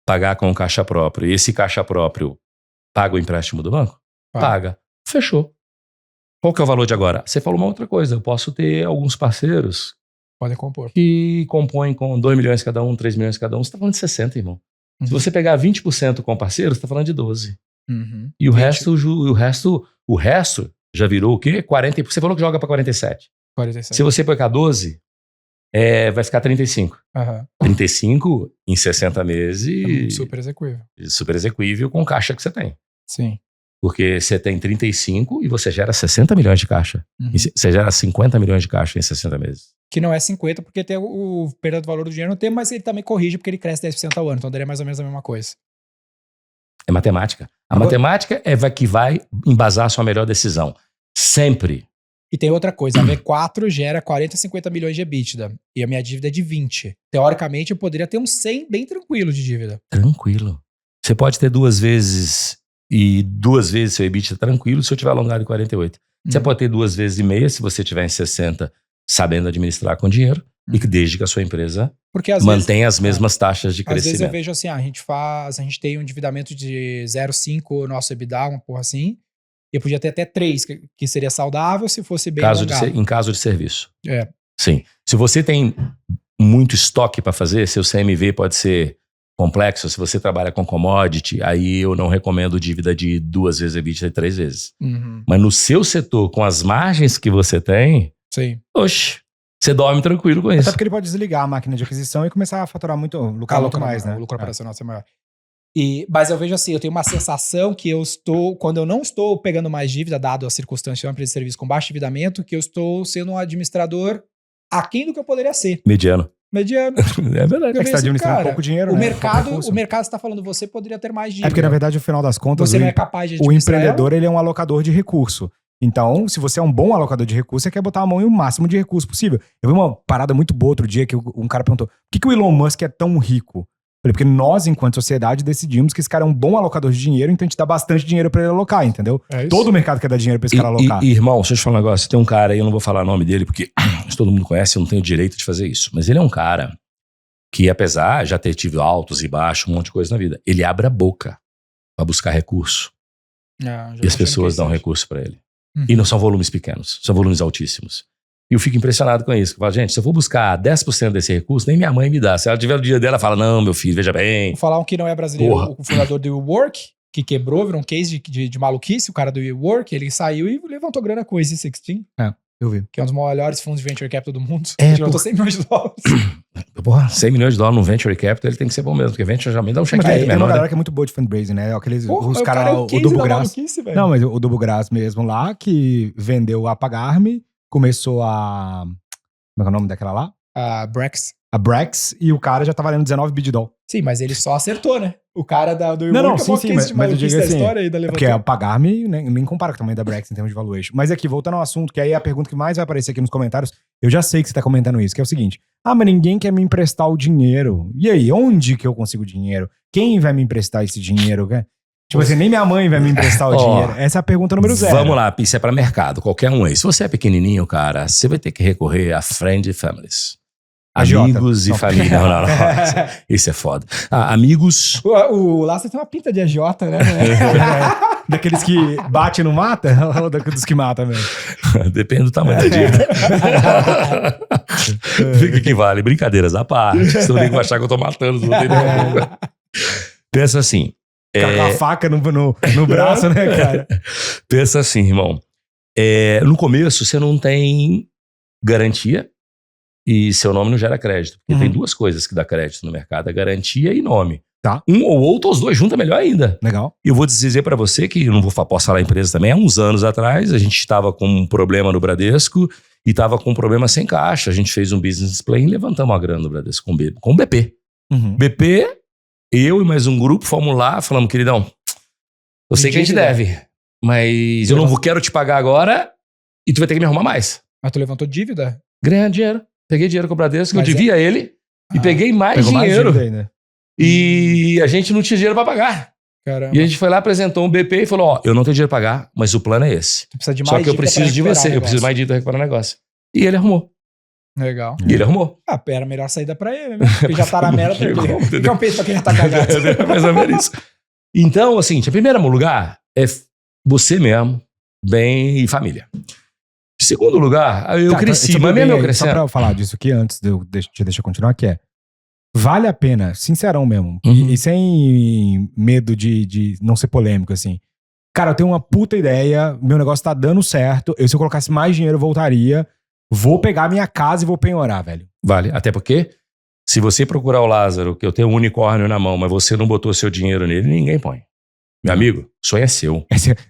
pagar com caixa próprio? E esse caixa próprio paga o empréstimo do banco? Paga. Fechou. Qual que é o valor de agora? Você falou uma outra coisa. Eu posso ter alguns parceiros Podem compor. que compõem com 2 milhões cada um, 3 milhões cada um. Você tá falando de 60, irmão. Se você pegar 20% com parceiros, você tá falando de 12. Uhum. E o 20. resto já virou o quê? 40. Você falou que joga para 47. 47. Se você pegar 12, vai ficar 35. Aham. 35 em 60 meses, Super execuível. super exequível com o caixa que você tem. Sim. Porque você tem 35 e você gera 60 milhões de caixa. Uhum. E você gera 50 milhões de caixa em 60 meses. Que não é 50, porque tem o perda do valor do dinheiro no tempo, mas ele também corrige porque ele cresce 10% ao ano. Então daria mais ou menos a mesma coisa. É matemática. A Agora- matemática é que vai embasar a sua melhor decisão. Sempre. E tem outra coisa, a V4 gera 40, 50 milhões de EBITDA. E a minha dívida é de 20. Teoricamente, eu poderia ter uns 100 bem tranquilo de dívida. Tranquilo. Você pode ter 2 vezes e 2 vezes seu EBITDA tranquilo se eu tiver alongado em 48. Você Uhum. pode ter 2 vezes e meia se você tiver em 60 sabendo administrar com dinheiro e que desde que a sua empresa Porque às mantenha as mesmas taxas de Às vezes eu crescimento. vejo assim, a gente tem um endividamento de 0,5 nosso EBITDA, uma porra assim, e eu podia ter até 3, que seria saudável se fosse bem alongado. Em caso de serviço. É. Sim. Se você tem muito estoque para fazer, seu CMV pode ser complexo. Se você trabalha com commodity, aí eu não recomendo dívida de 2 vezes EBITDA e 3 vezes. Uhum. Mas no seu setor, com as margens que você tem, Sim. oxe, você dorme tranquilo com Até isso. porque ele pode desligar a máquina de aquisição e começar a faturar muito, lucrar muito mais, né? O lucro operacional é maior. Mas eu vejo assim, eu tenho uma sensação que quando eu não estou pegando mais dívida, dado a circunstância de uma empresa de serviço com baixo endividamento, que eu estou sendo um administrador aquém do que eu poderia ser. Mediano. Mediano. É verdade. É que você tá administrando Cara, pouco dinheiro, O né? mercado, Pouco recurso. o mercado está falando, você poderia ter mais dívida. É porque, na verdade, no final das contas, você não é capaz de o administrar empreendedor ele é um alocador de recurso. Então, se você é um bom alocador de recurso, você quer botar a mão em o máximo de recurso possível. Eu vi uma parada muito boa outro dia que um cara perguntou: por que o Elon Musk é tão rico? Eu falei, porque nós, enquanto sociedade, decidimos que esse cara é um bom alocador de dinheiro, então a gente dá bastante dinheiro pra ele alocar, entendeu? É isso? Todo o mercado quer dar dinheiro pra esse cara alocar. Irmão, deixa eu te falar um negócio. Tem um cara aí, eu não vou falar o nome dele, porque todo mundo conhece, eu não tenho direito de fazer isso. Mas ele é um cara que, apesar de já ter tido altos e baixos, um monte de coisa na vida, ele abre a boca pra buscar recurso. E as pessoas dão recurso pra ele. Uhum. E não são volumes pequenos, são volumes altíssimos. E eu fico impressionado com isso. Eu falo, gente, se eu for buscar 10% desse recurso, nem minha mãe me dá. Se ela tiver o dia dela, ela fala, não, meu filho, veja bem. Vou falar um que não é brasileiro, Porra. o fundador do WeWork, que quebrou, virou um case de maluquice, o cara do WeWork, ele saiu e levantou grana com o Easy 16, Eu vi. que é um dos maiores fundos de venture capital do mundo. É, Ele levantou 100 milhões de dólares. Porra, 100 milhões de dólares no venture capital, ele tem que ser bom mesmo, porque venture geralmente dá um Mas cheque tem uma menor. galera Né? que é muito boa de fundraising, né? Aqueles, Porra, os o caras cara é lá, o o case Dubo da Grass. maluquice, velho. Não, mas o Dubo Grass mesmo lá, que vendeu a Pagar-me, começou a... Como é que é o nome daquela lá? A Brex. A Brex, e o cara já tá valendo 19 bi de dólar. Sim, mas ele só acertou, né? O cara do WeWork Não, é o sim, maior sim, case de mas eu maluquice digo da assim, história aí da Porque levantou. a Pagar-me nem compara com o tamanho da Brex em termos de valuation. Mas aqui, voltando ao assunto, que aí é a pergunta que mais vai aparecer aqui nos comentários, eu já sei que você tá comentando isso, que é o seguinte: mas ninguém quer me emprestar o dinheiro. E aí, onde que eu consigo dinheiro? quem vai me emprestar esse dinheiro? Tipo assim, nem minha mãe vai me emprestar o dinheiro. Essa é a pergunta número 0. Vamos lá, isso é para mercado, qualquer um aí. Se você é pequenininho, cara, você vai ter que recorrer a friend families. Amigos e família. Não. Isso é foda. Amigos. O Lázaro tem uma pinta de AJ, né? Daqueles que bate e não mata? Ou dos que matam mesmo? Depende do tamanho da dívida. Fica que vale. Brincadeiras à parte. Senão nem vai achar que eu tô matando. Não tem Pensa assim. Cara com a faca no braço, né, cara? Pensa assim, irmão. No começo, você não tem garantia e seu nome não gera crédito. Porque tem 2 coisas que dá crédito no mercado: a garantia e nome. Tá. Um ou outro, os 2 juntos é melhor ainda. Legal. E eu vou dizer pra você que, eu não posso falar a empresa também, há uns anos atrás, a gente estava com um problema no Bradesco e estava com um problema sem caixa. A gente fez um business plan e levantamos a grana no Bradesco com o BP. BP, eu e mais um grupo fomos lá, falamos, queridão, eu sei que a gente deve, mas eu não quero te pagar agora e tu vai ter que me arrumar mais. Mas tu levantou dívida? Ganhar dinheiro. Peguei dinheiro com o Bradesco, eu devia ele e peguei mais Pegou dinheiro. Mais ainda. E a gente não tinha dinheiro pra pagar. Caramba. E a gente foi lá, apresentou um BP e falou, eu não tenho dinheiro pra pagar, mas o plano é esse. Tu precisa de mais Só que eu dívida preciso pra de recuperar você, o eu preciso negócio. mais dívida pra recuperar o negócio. E ele arrumou. Legal. E ele arrumou. Era a melhor saída pra ele, né? Porque já tá na merda, Chegou, fica um peito pra quem já tá cagado. É mais ou menos isso. Então, assim, em primeiro lugar, é você mesmo, bem e família. Em segundo lugar, eu cresci, mas mesmo eu crescendo. Só pra eu falar disso aqui, antes de eu te deixar continuar, que é, vale a pena, sincerão mesmo, e sem medo de não ser polêmico, assim. Cara, eu tenho uma puta ideia, meu negócio tá dando certo, se eu colocasse mais dinheiro eu voltaria, vou pegar minha casa e vou penhorar, velho. Vale, até porque se você procurar o Lázaro, que eu tenho um unicórnio na mão, mas você não botou seu dinheiro nele, ninguém põe. Meu amigo, o sonho é seu.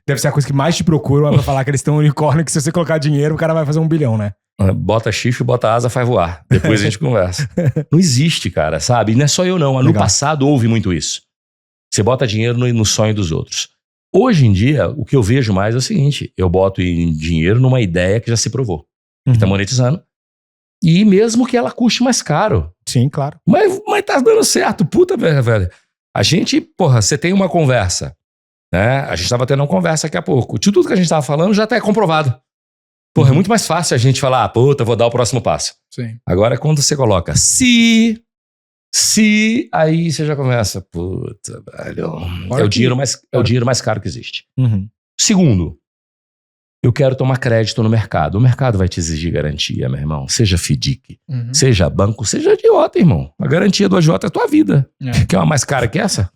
Deve ser a coisa que mais te procuram pra falar que eles têm um unicórnio, que se você colocar dinheiro, o cara vai fazer 1 bilhão, né? Bota chifre, bota asa, faz voar. Depois a gente conversa. Não existe, cara, sabe? E não é só eu não. No passado houve muito isso. Você bota dinheiro no sonho dos outros. Hoje em dia, o que eu vejo mais é o seguinte: eu boto dinheiro numa ideia que já se provou. Que tá monetizando. E mesmo que ela custe mais caro. Sim, claro. Mas tá dando certo. Puta, velho. A gente, você tem uma conversa, né? A gente tava tendo uma conversa daqui a pouco. De tudo que a gente tava falando já tá comprovado. É muito mais fácil a gente falar, puta, vou dar o próximo passo. Sim. Agora, quando você coloca se, aí você já começa, puta, velho. É o dinheiro mais caro que existe. Segundo, eu quero tomar crédito no mercado. O mercado vai te exigir garantia, meu irmão. Seja FDIC, seja banco, seja agiota, irmão. A garantia do agiota é a tua vida. Quer uma mais cara que essa?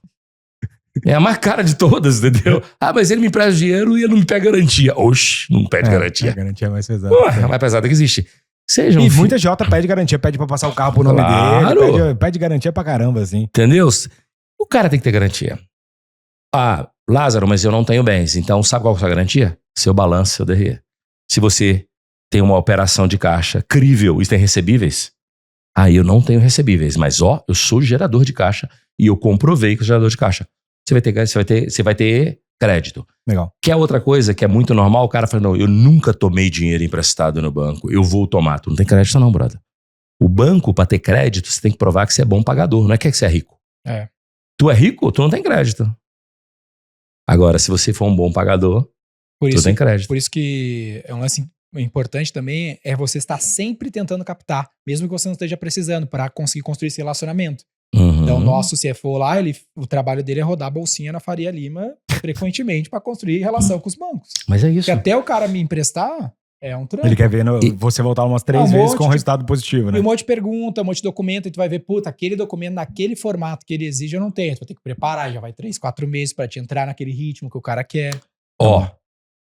É a mais cara de todas, entendeu? Mas ele me empresta dinheiro e ele não me pede garantia. Oxi, não pede garantia. A garantia é mais pesada. É a mais pesada que existe. E muita Jota pede garantia, pede pra passar o carro pro nome dele, pede garantia pra caramba, assim. Entendeu? O cara tem que ter garantia. Lázaro, mas eu não tenho bens. Então, sabe qual é a sua garantia? Seu balanço, seu DRE. Se você tem uma operação de caixa crível e tem recebíveis, eu não tenho recebíveis, mas eu sou gerador de caixa e eu comprovei que eu sou gerador de caixa. Você vai ter crédito. Legal. Que é outra coisa que é muito normal, o cara fala, não, eu nunca tomei dinheiro emprestado no banco, eu vou tomar. Tu não tem crédito não, brother. O banco, pra ter crédito, você tem que provar que você é bom pagador, não é que você é rico. Tu é rico, tu não tem crédito. Agora, se você for um bom pagador, tu tem crédito. Por isso que é um lance importante também, é você estar sempre tentando captar, mesmo que você não esteja precisando, para conseguir construir esse relacionamento. Então, o nosso CFO lá, o trabalho dele é rodar a bolsinha na Faria Lima frequentemente para construir relação com os bancos. Mas é isso. Porque até o cara me emprestar, é um trampo. Ele quer ver você voltar umas 3 vezes com um resultado positivo, né? E um monte de pergunta, um monte de documento, e tu vai ver, aquele documento naquele formato que ele exige eu não tenho. Tu vai ter que preparar, já vai 3, 4 meses para te entrar naquele ritmo que o cara quer.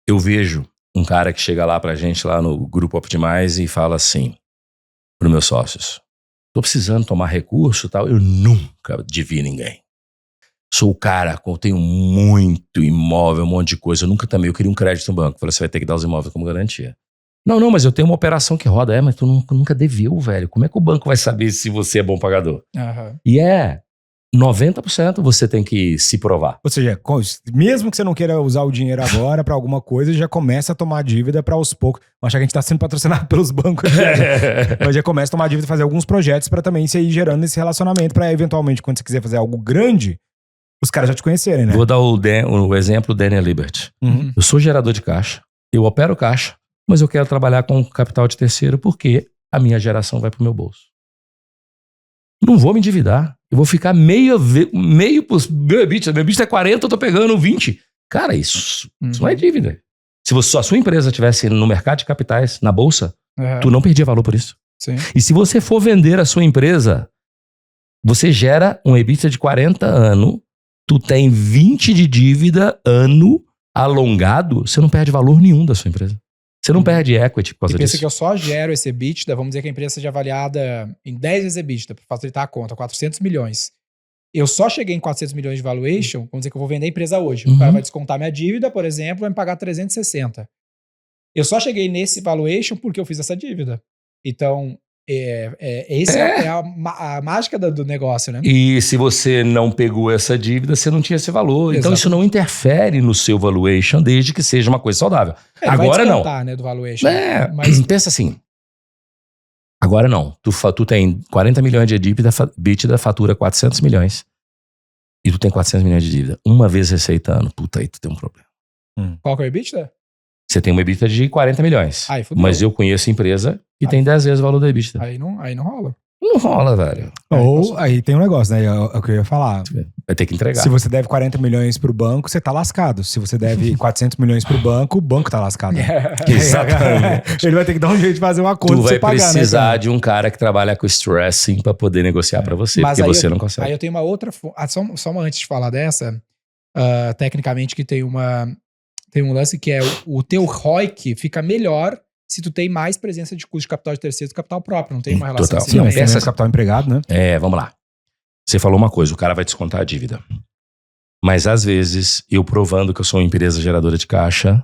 Eu vejo um cara que chega lá pra gente, lá no Grupo Optimize, e fala assim, pros meus sócios, tô precisando tomar recurso e tal, eu nunca devi ninguém. Sou o cara, eu tenho muito imóvel, um monte de coisa, eu nunca também, eu queria um crédito no banco. Falei, você vai ter que dar os imóveis como garantia. Não, mas eu tenho uma operação que roda. Mas tu nunca deveu, velho. Como é que o banco vai saber se você é bom pagador? E 90% você tem que se provar. Ou seja, mesmo que você não queira usar o dinheiro agora pra alguma coisa, já começa a tomar dívida pra aos poucos. Achar que a gente tá sendo patrocinado pelos bancos. Mas já começa a tomar dívida e fazer alguns projetos pra também você ir gerando esse relacionamento pra eventualmente, quando você quiser fazer algo grande, os caras já te conhecerem, né? Vou dar o exemplo do Daniel Liberty. Uhum. Eu sou gerador de caixa, eu opero caixa, mas eu quero trabalhar com capital de terceiro porque a minha geração vai pro meu bolso. Não vou me endividar. Eu vou ficar meio meu EBITDA é 40, eu tô pegando 20. Cara, isso não é dívida. Se a sua empresa estivesse no mercado de capitais, na bolsa, tu não perdia valor por isso. Sim. E se você for vender a sua empresa, você gera um EBITDA de 40 anos, tu tem 20 de dívida ano alongado, você não perde valor nenhum da sua empresa. Você não perde equity por causa E pensa disso. que eu só gero esse EBITDA, vamos dizer que a empresa seja avaliada em 10 vezes EBITDA, para facilitar a conta, 400 milhões. Eu só cheguei em 400 milhões de valuation, vamos dizer que eu vou vender a empresa hoje. O cara vai descontar minha dívida, por exemplo, vai me pagar 360. Eu só cheguei nesse valuation porque eu fiz essa dívida. Então, essa é a mágica do negócio, né? E se você não pegou essa dívida, você não tinha esse valor. Então isso não interfere no seu valuation, desde que seja uma coisa saudável. Agora vai não. descontar, né, do valuation. Mas pensa assim. Agora não. Tu tem 40 milhões de EBITDA, fatura 400 milhões. E tu tem 400 milhões de dívida. Uma vez receita ano. Puta, aí tu tem um problema. Qual que é o EBITDA? Você tem uma EBITDA de 40 milhões. Aí fudeu. Mas eu conheço empresa que tem 10 vezes o valor da EBITDA. Aí não rola. Não rola, velho. Ou aí tem um negócio, né? É o que eu ia falar. Vai ter que entregar. Se você deve 40 milhões pro banco, você tá lascado. Se você deve 400 milhões pro banco, o banco tá lascado. Exatamente. Ele vai ter que dar um jeito de fazer um acordo Tu pra vai você pagar, precisar, né, cara? de um cara que trabalha com stressing pra poder negociar pra você, Mas porque aí você não consegue. Aí eu tenho uma outra... Só uma antes de falar dessa, tecnicamente que tem um lance que é o teu ROIC fica melhor se tu tem mais presença de custo de capital de terceiro do capital próprio. Não tem uma relação Total. assim. Sim, também. mas essa capital empregado, né? Vamos lá. Você falou uma coisa, o cara vai descontar a dívida. Mas às vezes, eu provando que eu sou uma empresa geradora de caixa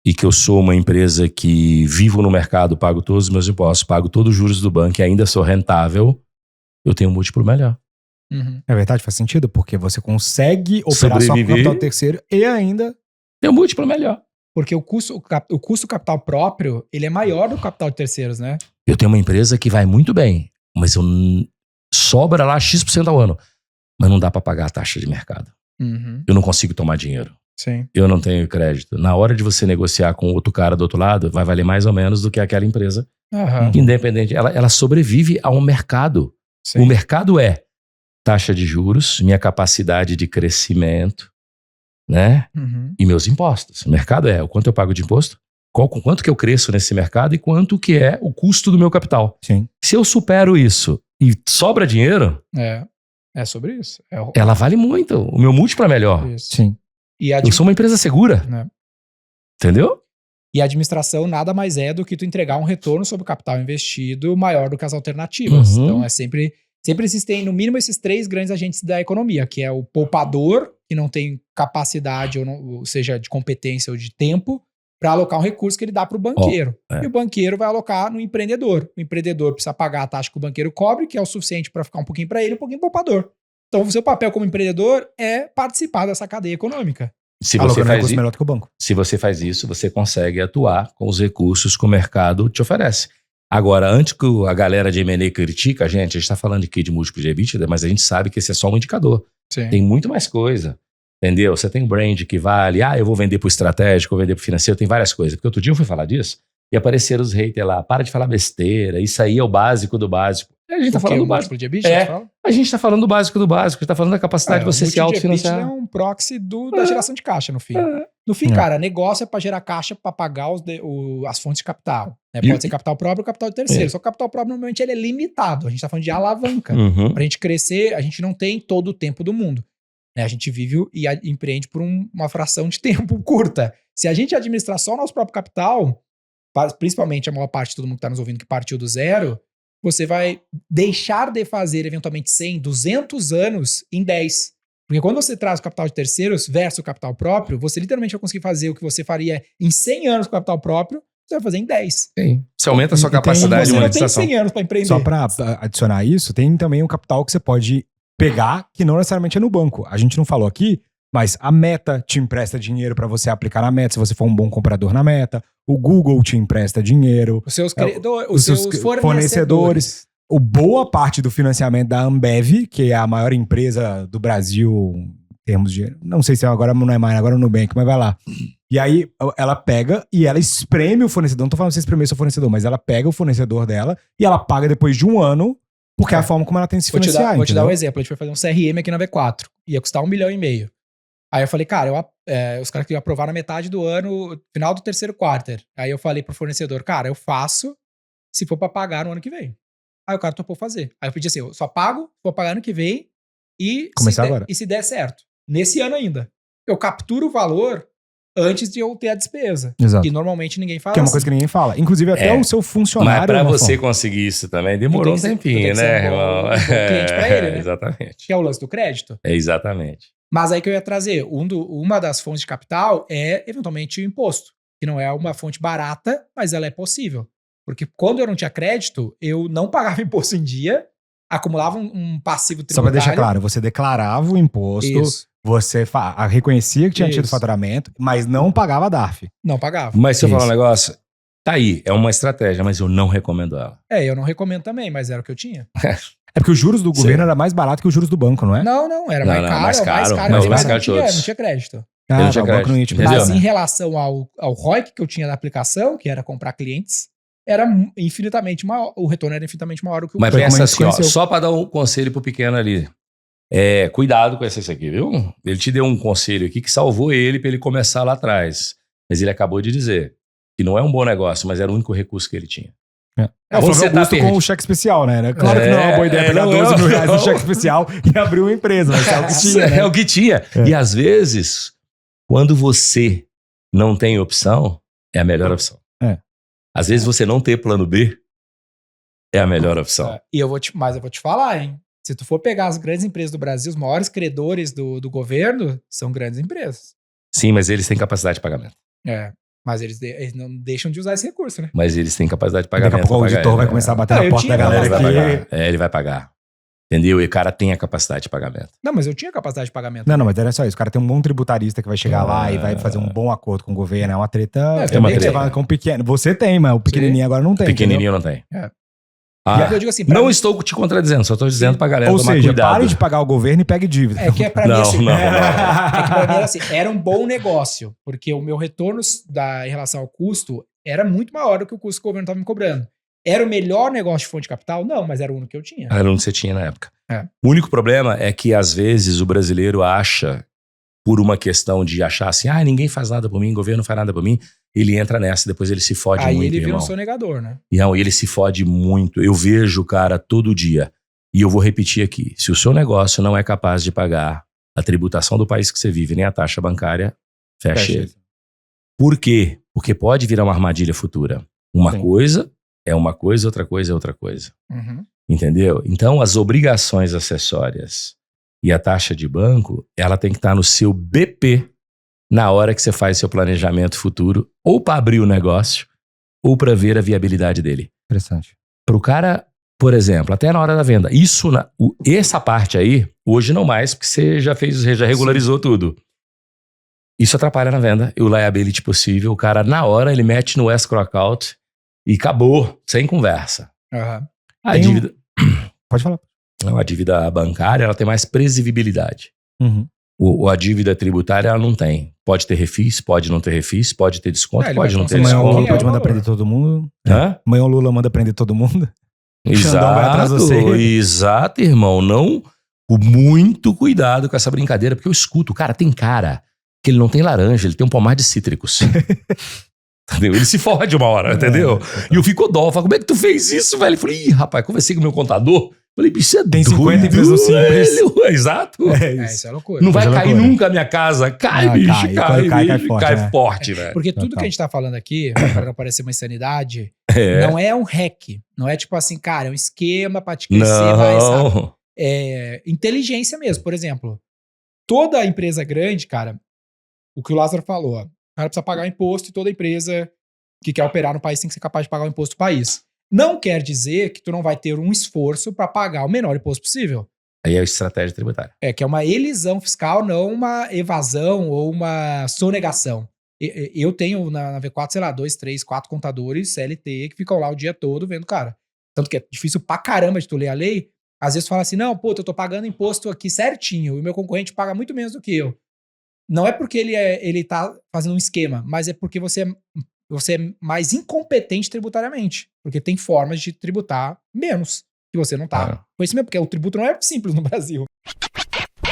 e que eu sou uma empresa que vivo no mercado, pago todos os meus impostos, pago todos os juros do banco e ainda sou rentável, eu tenho um múltiplo melhor. É verdade, faz sentido, porque você consegue operar só com Sobreviver. capital terceiro e ainda... Tem um múltiplo melhor. Porque o custo capital próprio, ele é maior do que o capital de terceiros, né? Eu tenho uma empresa que vai muito bem, mas sobra lá X% ao ano. Mas não dá pra pagar a taxa de mercado. Eu não consigo tomar dinheiro. Sim. Eu não tenho crédito. Na hora de você negociar com outro cara do outro lado, vai valer mais ou menos do que aquela empresa. Independente. Ela sobrevive a um mercado. Sim. O mercado é taxa de juros, minha capacidade de crescimento, né? E meus impostos. O mercado é o quanto eu pago de imposto, quanto que eu cresço nesse mercado e quanto que é o custo do meu capital. Sim. Se eu supero isso e sobra dinheiro, É sobre isso. ela vale muito. O meu múltiplo é melhor. Isso. Sim. E Eu sou uma empresa segura. Entendeu? E a administração nada mais é do que tu entregar um retorno sobre o capital investido maior do que as alternativas. Então sempre existem no mínimo esses 3 grandes agentes da economia, que é o poupador, que não tem capacidade, ou seja, de competência ou de tempo, para alocar um recurso que ele dá para o banqueiro. E o banqueiro vai alocar no empreendedor. O empreendedor precisa pagar a taxa que o banqueiro cobre, que é o suficiente para ficar um pouquinho para ele, um pouquinho para o poupador. Então o seu papel como empreendedor é participar dessa cadeia econômica. Se você faz recurso melhor do que o banco. Se você faz isso, você consegue atuar com os recursos que o mercado te oferece. Agora, antes que a galera de M&A critica a gente está falando aqui de múltiplo de EBITDA, mas a gente sabe que esse é só um indicador. Sim. Tem muito mais coisa, entendeu? Você tem um brand que vale, eu vou vender pro estratégico, vou vender pro financeiro, tem várias coisas. Porque outro dia eu fui falar disso e apareceram os haters lá, para de falar besteira, isso aí é o básico do básico. A gente tá falando do básico. De EBITDA, A gente tá falando do básico do básico, a gente tá falando da capacidade de você se autofinanciar. É um proxy da geração de caixa, no fim. No fim, cara, negócio é para gerar caixa para pagar as fontes de capital. Né? Pode ser capital próprio ou capital de terceiro. Só que o capital próprio, normalmente, ele é limitado. A gente tá falando de alavanca. Pra gente crescer, a gente não tem todo o tempo do mundo. Né? A gente vive e empreende por uma fração de tempo curta. Se a gente administrar só o nosso próprio capital, principalmente a maior parte de todo mundo que tá nos ouvindo que partiu do zero, você vai deixar de fazer, eventualmente, 100, 200 anos em 10. Porque quando você traz o capital de terceiros versus o capital próprio, você literalmente vai conseguir fazer o que você faria em 100 anos com o capital próprio, você vai fazer em 10. Sim. Você aumenta a sua capacidade de Você não tem monetização. 100 anos para empreender. Só pra adicionar isso, tem também um capital que você pode pegar, que não necessariamente é no banco. A gente não falou aqui, mas a Meta te empresta dinheiro pra você aplicar na Meta, se você for um bom comprador na Meta. O Google te empresta dinheiro. Os seus Boa parte do financiamento da Ambev, que é a maior empresa do Brasil termos de... Não sei se agora não é mais, agora é o Nubank, mas vai lá. E aí ela pega e ela espreme o fornecedor. Não tô falando se espremer seu fornecedor, mas ela pega o fornecedor dela e ela paga depois de 1 ano, porque é a forma como ela tem de se financiar. Vou te dar entendeu? um exemplo. A gente foi fazer um CRM aqui na V4. Ia custar 1,5 milhão. Aí eu falei, cara, os caras queriam aprovar na metade do ano, final do terceiro quarter. Aí eu falei pro fornecedor, cara, eu faço se for pra pagar no ano que vem. Aí o cara topou fazer. Aí eu pedi assim, eu só pago, vou pagar ano que vem e Começar agora. se der certo. Nesse ano ainda. Eu capturo o valor antes de eu ter a despesa. Exato. E normalmente ninguém fala Que é uma assim. coisa que ninguém fala. Inclusive até o seu funcionário... Mas pra é uma você forma. conseguir isso também, demorou um Tu tem tempinho, que ser né, um bom- irmão? um bom cliente pra ele, né? Exatamente. Que é o lance do crédito. Exatamente. Mas aí que eu ia trazer, uma das fontes de capital é, eventualmente, o imposto. Que não é uma fonte barata, mas ela é possível. Porque quando eu não tinha crédito, eu não pagava imposto em dia, acumulava um passivo Só tributário. pra deixar claro, você declarava o imposto, Isso. você reconhecia que tinha tido Isso. faturamento, mas não pagava DARF. Não pagava. Mas se eu falar um Isso. negócio, tá aí, é uma estratégia, mas eu não recomendo ela. Eu não recomendo também, mas era o que eu tinha. É porque os juros do governo era mais barato que os juros do banco, não é? Não, era Não, mais não, caro. mais é o caro, mais mas caro, mais mas caro de não todos. tinha crédito. Ah, Eu não tinha o banco não ia te crédito, pedir, Mas entendeu? em né? relação ao ROIC que eu tinha da aplicação, que era comprar clientes, era infinitamente maior. O retorno era infinitamente maior do que o Mas Foi como pensa a gente assim, ó, conheceu. só pra dar um conselho pro pequeno ali. Cuidado com esse aqui, viu? Ele te deu um conselho aqui que salvou ele pra ele começar lá atrás. Mas ele acabou de dizer que não é um bom negócio, mas era o único recurso que ele tinha. É o Quando Flávio você tá Augusto com perdido. o cheque especial, né? Claro que não é uma boa ideia pegar não, 12 mil reais no não. cheque especial e abrir uma empresa, mas é o que tinha, né? É o que tinha. É. E às vezes, quando você não tem opção, é a melhor opção. É. Às vezes você não ter plano B é a melhor opção. Mas eu vou te falar, hein? Se tu for pegar as grandes empresas do Brasil, os maiores credores do governo são grandes empresas. Sim, mas eles têm capacidade de pagamento. Mas eles não deixam de usar esse recurso, né? Mas eles têm capacidade de Daqui pagamento. a pouco o pra pagar auditor ele, vai né? começar a bater Não, na eu porta da tinha, galera Ele vai aqui. pagar. Ele vai pagar. Entendeu? E o cara tem a capacidade de pagamento. Não, mas eu tinha capacidade de pagamento. Não, mas era só isso. O cara tem um bom tributarista que vai chegar lá e vai fazer um bom acordo com o governo. É uma treta. É também uma que você treta. fala com o pequeno. Você tem, mas o pequenininho agora não tem. Pequenininho não tem. É. Ah, Eu digo assim, pra não mim- estou te contradizendo, só estou dizendo pra galera Ou tomar seja, cuidado. pare de pagar o governo e pegue dívida. É que é pra mim Não, assim, não, não. É que pra mim era assim, era um bom negócio, porque o meu retorno em relação ao custo era muito maior do que o custo que o governo estava me cobrando. Era o melhor negócio de fonte de capital? Não, mas era o único que eu tinha. Era onde você tinha na época. É. O único problema é que, às vezes, o brasileiro acha, por uma questão de achar assim, ninguém faz nada por mim, o governo não faz nada por mim, ele entra nessa, depois ele se fode Aí muito, ele vira irmão. um sonegador, né? E ele se fode muito. Eu vejo o cara todo dia. E eu vou repetir aqui. Se o seu negócio não é capaz de pagar a tributação do país que você vive, nem a taxa bancária, fecha ele. Por quê? Porque pode virar uma armadilha futura. Uma Sim. coisa é uma coisa, outra coisa é outra coisa. Uhum. Entendeu? Então, as obrigações acessórias e a taxa de banco, ela tem que estar no seu BP na hora que você faz seu planejamento futuro, ou para abrir o negócio, ou para ver a viabilidade dele. Interessante. Para o cara, por exemplo, até na hora da venda. Essa parte aí, hoje não mais, porque você já regularizou tudo. Isso atrapalha na venda. E o liability possível, o cara, na hora, ele mete no escrow account e acabou, sem conversa. Aham. A Tem dívida, Pode falar. a dívida bancária, ela tem mais previsibilidade. Uhum. A dívida tributária, ela não tem. Pode ter refis, pode não ter refis, pode ter desconto, Ele pode vai não ter Amanhã o Desconto. Lula desconto. pode mandar valor. prender todo mundo. Hã? Amanhã o Lula manda prender todo mundo. Xandão vai atrás de você. Exato, irmão. Não, muito cuidado com essa brincadeira, porque eu escuto, cara, tem cara que ele não tem laranja, ele tem um pomar de cítricos. Entendeu? Ele se fode uma hora, entendeu? E eu fico dó, falo, como é que tu fez isso, velho? Eu falei, rapaz, conversei com o meu contador. Falei, bicho, é Tem 50 doido, empresas simples. velho. Exato. Isso é loucura. Não vai Mas é cair loucura. nunca a minha casa. Cai, Ah, bicho, cai. cai, Cai bicho, forte, cai né? forte, velho. Porque tudo Total. que a gente tá falando aqui, para não parecer uma insanidade, É. não é um hack. Não é tipo assim, cara, é um esquema pra te crescer mais rápido. Não. É inteligência mesmo. Por exemplo, toda empresa grande, cara, o que o Lázaro falou, ó, o cara precisa pagar imposto e toda empresa que quer operar no país tem que ser capaz de pagar o imposto do país. Não quer dizer que tu não vai ter um esforço pra pagar o menor imposto possível. Aí é a estratégia tributária. Que é uma elisão fiscal, não uma evasão ou uma sonegação. Eu tenho na V4, sei lá, 2, 3, 4 contadores CLT que ficam lá o dia todo vendo, cara. Tanto que é difícil pra caramba de tu ler a lei. Às vezes tu fala assim, não, pô, eu tô pagando imposto aqui certinho, e o meu concorrente paga muito menos do que eu. Não é porque ele tá fazendo um esquema, mas é porque você é mais incompetente tributariamente. Porque tem formas de tributar menos, que você não tá. Foi isso mesmo, porque o tributo não é simples no Brasil.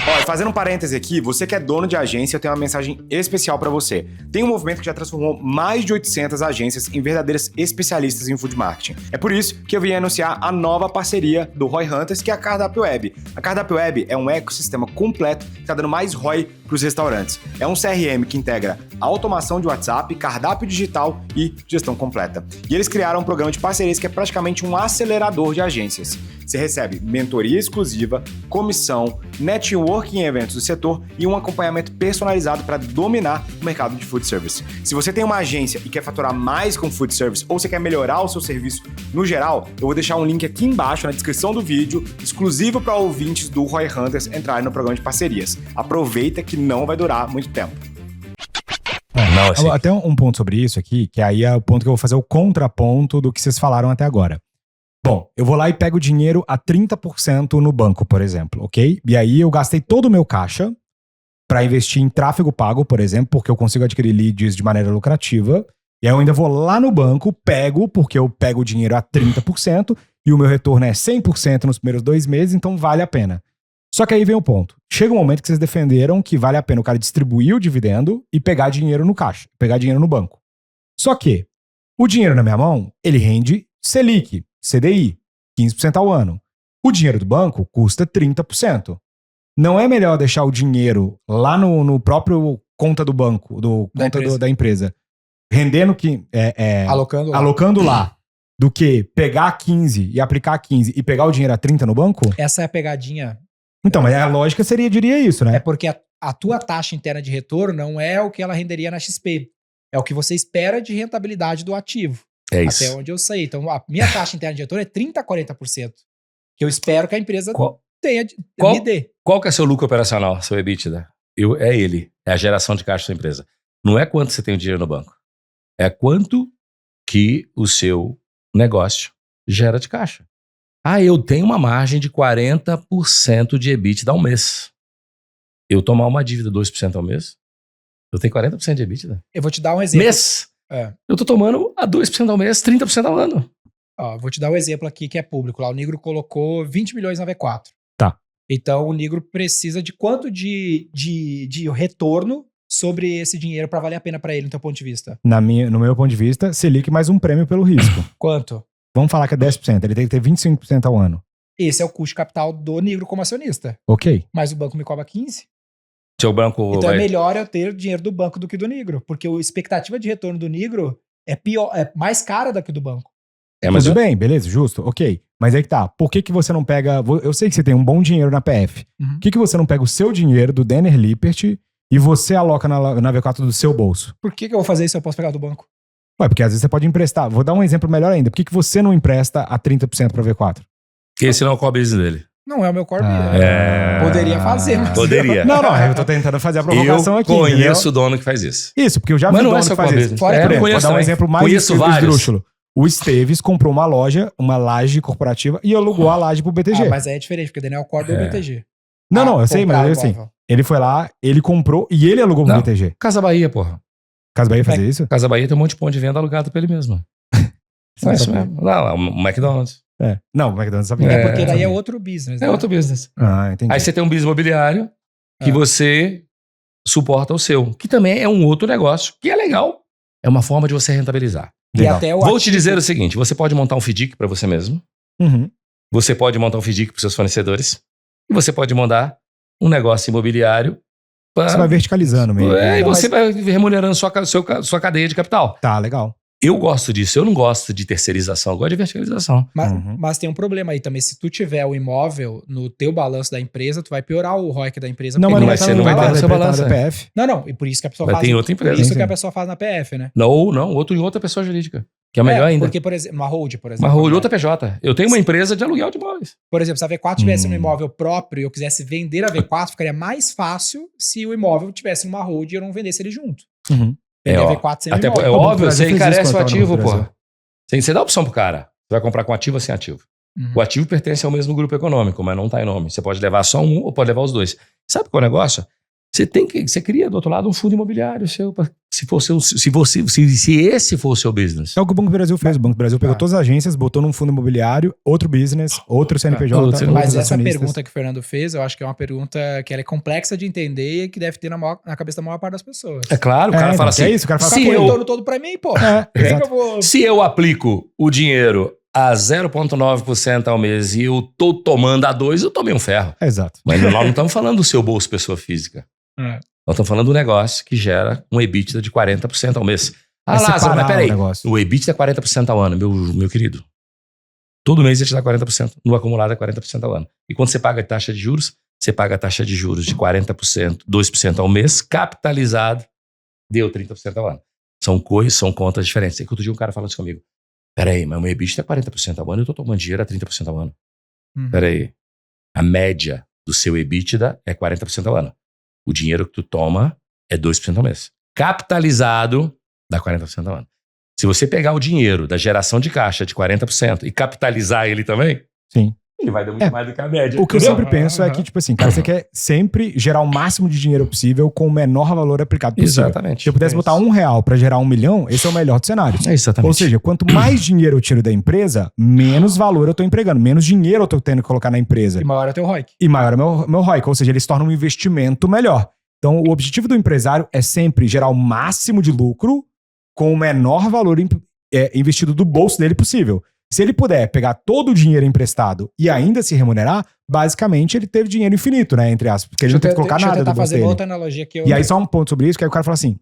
Olha, fazendo um parêntese aqui, você que é dono de agência, eu tenho uma mensagem especial pra você. Tem um movimento que já transformou mais de 800 agências em verdadeiras especialistas em food marketing. É por isso que eu vim anunciar a nova parceria do Roy Hunters, que é a Cardápio Web. A Cardápio Web é um ecossistema completo que está dando mais ROI para os restaurantes. É um CRM que integra a automação de WhatsApp, cardápio digital e gestão completa. E eles criaram um programa de parcerias que é praticamente um acelerador de agências. Você recebe mentoria exclusiva, comissão, networking em eventos do setor e um acompanhamento personalizado para dominar o mercado de food service. Se você tem uma agência e quer faturar mais com food service ou você quer melhorar o seu serviço no geral, eu vou deixar um link aqui embaixo na descrição do vídeo, exclusivo para ouvintes do Roy Hunters entrarem no programa de parcerias. Aproveita que não vai durar muito tempo. Até um ponto sobre isso aqui, que aí é o ponto que eu vou fazer o contraponto do que vocês falaram até agora. Bom, eu vou lá e pego o dinheiro a 30% no banco, por exemplo, ok? E aí eu gastei todo o meu caixa para investir em tráfego pago, por exemplo, porque eu consigo adquirir leads de maneira lucrativa. E aí eu ainda vou lá no banco, porque eu pego o dinheiro a 30% e o meu retorno é 100% nos primeiros 2 meses, então vale a pena. Só que aí vem o ponto. Chega um momento que vocês defenderam que vale a pena o cara distribuir o dividendo e pegar dinheiro no caixa, pegar dinheiro no banco. Só que o dinheiro na minha mão, ele rende Selic, CDI, 15% ao ano. O dinheiro do banco custa 30%. Não é melhor deixar o dinheiro lá no próprio conta do banco, da empresa, rendendo que alocando lá, do que pegar 15 e aplicar 15 e pegar o dinheiro a 30 no banco? Essa é a pegadinha. Então, mas a lógica diria isso, né? É porque a tua taxa interna de retorno não é o que ela renderia na XP. É o que você espera de rentabilidade do ativo. É isso. Até onde eu sei. Então, a minha taxa interna de retorno é 30% a 40%. Que eu espero que a empresa me dê. Qual que é seu lucro operacional, seu EBITDA? É ele. É a geração de caixa da sua empresa. Não é quanto você tem o dinheiro no banco. É quanto que o seu negócio gera de caixa. Eu tenho uma margem de 40% de EBITDA ao mês. Eu tomar uma dívida 2% ao mês, eu tenho 40% de EBITDA. Eu vou te dar um exemplo. Mês? Eu tô tomando a 2% ao mês, 30% ao ano. Vou te dar um exemplo aqui que é público. Lá o Nigro colocou 20 milhões na V4. Tá. Então o Nigro precisa de quanto de retorno sobre esse dinheiro para valer a pena para ele, no teu ponto de vista? No meu ponto de vista, Selic mais um prêmio pelo risco. Quanto? Vamos falar que é 10%. Ele tem que ter 25% ao ano. Esse é o custo de capital do Nigro como acionista. Ok. Mas o banco me cobra 15%. Seu banco então é melhor eu ter dinheiro do banco do que do Nigro. Porque a expectativa de retorno do Nigro é mais cara do que do banco. Tudo bem, beleza, justo, ok. Mas aí que tá. Por que você não pega... Eu sei que você tem um bom dinheiro na PF. Por que você não pega o seu dinheiro do Denner Lippert e você aloca na V4 do seu bolso? Por que eu vou fazer isso se eu posso pegar do banco? Porque às vezes você pode emprestar. Vou dar um exemplo melhor ainda. Por que você não empresta a 30% para V4? Esse não é o core business dele. Não é o meu core business. Poderia fazer, mas... Poderia. Não, eu tô tentando fazer a provocação aqui. Eu conheço o dono que faz isso. Isso, porque eu já vi o dono que faz isso. Vou dar um exemplo mais esdrúxulo. O Esteves comprou uma laje corporativa e alugou a laje pro BTG. Mas aí é diferente, porque o Daniel é o core do BTG. Não, eu sei, mas assim, ele foi lá, ele comprou e ele alugou pro BTG. Casa Bahia, porra. Casa Bahia fazia isso? Casa Bahia tem um monte de ponto de venda alugado pra ele mesmo. É isso mesmo. Não, é o McDonald's. Não, o McDonald's sabia. É porque daí é outro business. É outro business. Entendi. Aí você tem um business imobiliário que você suporta o seu, que também é um outro negócio, que é legal. É uma forma de você rentabilizar. E até Vou te dizer o seguinte, você pode montar um FDIC para você mesmo, você pode montar um FDIC para seus fornecedores, e você pode montar um negócio imobiliário. Você vai verticalizando mesmo. E você vai remunerando sua cadeia de capital. Tá, legal. Eu gosto disso, eu não gosto de terceirização, eu gosto de verticalização. Mas tem um problema aí também, se tu tiver o imóvel no teu balanço da empresa, tu vai piorar o ROIC da empresa. Não, mas não vai ter no seu balanço. Não, e por isso que a pessoa faz... Tem outra empresa. Por isso que a pessoa faz na PF, né? Não, outra pessoa jurídica, que é melhor ainda. Porque, por exemplo, uma hold, por exemplo. Uma hold, outra PJ. Eu tenho uma empresa de aluguel de imóveis. Por exemplo, se a V4 tivesse um imóvel próprio e eu quisesse vender a V4, ficaria mais fácil se o imóvel tivesse numa hold e eu não vendesse ele junto. V4 sem até imóvel. É óbvio, você encarece o ativo, pô. Você dá opção pro cara. Você vai comprar com ativo ou sem ativo. Uhum. O ativo pertence ao mesmo grupo econômico, mas não está em nome. Você pode levar só um ou pode levar os dois. Sabe qual é o negócio? Você cria do outro lado um fundo imobiliário seu, se esse for o seu business. É o que o Banco do Brasil fez. O Banco do Brasil pegou Tá. todas as agências, botou num fundo imobiliário, outro business, outro CNPJ, Outro- outros Mas essa acionistas. pergunta que o Fernando fez, eu acho que é uma pergunta que ela é complexa de entender e que deve ter na cabeça da maior parte das pessoas. É claro, o cara então, fala que assim, é isso, o cara fala, se Fica com o eu- retorno todo pra mim, pô. É, Por que exato. eu vou... se eu aplico o dinheiro a 0,9% ao mês e eu tô tomando a 2%, eu tomei um ferro. Exato. Mas nós não estamos falando do seu bolso pessoa física. É. Nós estamos falando do negócio que gera um EBITDA de 40% ao mês. Ah, É Lázaro, separar mas o peraí. negócio. O EBITDA é 40% ao ano, meu querido. Todo mês ele te dá 40%. No acumulado é 40% ao ano. E quando você paga a taxa de juros, você paga a taxa de juros de 40%, 2% ao mês, capitalizado, deu 30% ao ano. São contas diferentes. E que outro dia um cara falando isso comigo. Peraí, mas o meu EBITDA é 40% ao ano e eu tô tomando dinheiro a 30% ao ano. Uhum. Peraí. A média do seu EBITDA é 40% ao ano. O dinheiro que tu toma é 2% ao mês. Capitalizado, dá 40% ao ano. Se você pegar o dinheiro da geração de caixa de 40% e capitalizar ele também, Sim. ele vai dar muito É. mais do que a média. O que eu entendeu? sempre penso é que, tipo assim, cara, você quer sempre gerar o máximo de dinheiro possível com o menor valor aplicado possível. Exatamente. Se eu pudesse botar R$1 pra gerar 1 milhão, esse é o melhor dos cenários. É exatamente. Ou seja, quanto mais dinheiro eu tiro da empresa, menos valor eu tô empregando, menos dinheiro eu tô tendo que colocar na empresa. E maior é o teu ROIC. E maior é meu ROIC, ou seja, ele se torna um investimento melhor. Então, o objetivo do empresário é sempre gerar o máximo de lucro com o menor valor investido do bolso dele possível. Se ele puder pegar todo o dinheiro emprestado e ainda se remunerar, basicamente ele teve dinheiro infinito, né? Entre aspas, porque ele não tem que colocar Deixa eu nada do tentar bolso fazer dele. outra analogia que eu... E aí, só um ponto sobre isso, que aí o cara fala assim,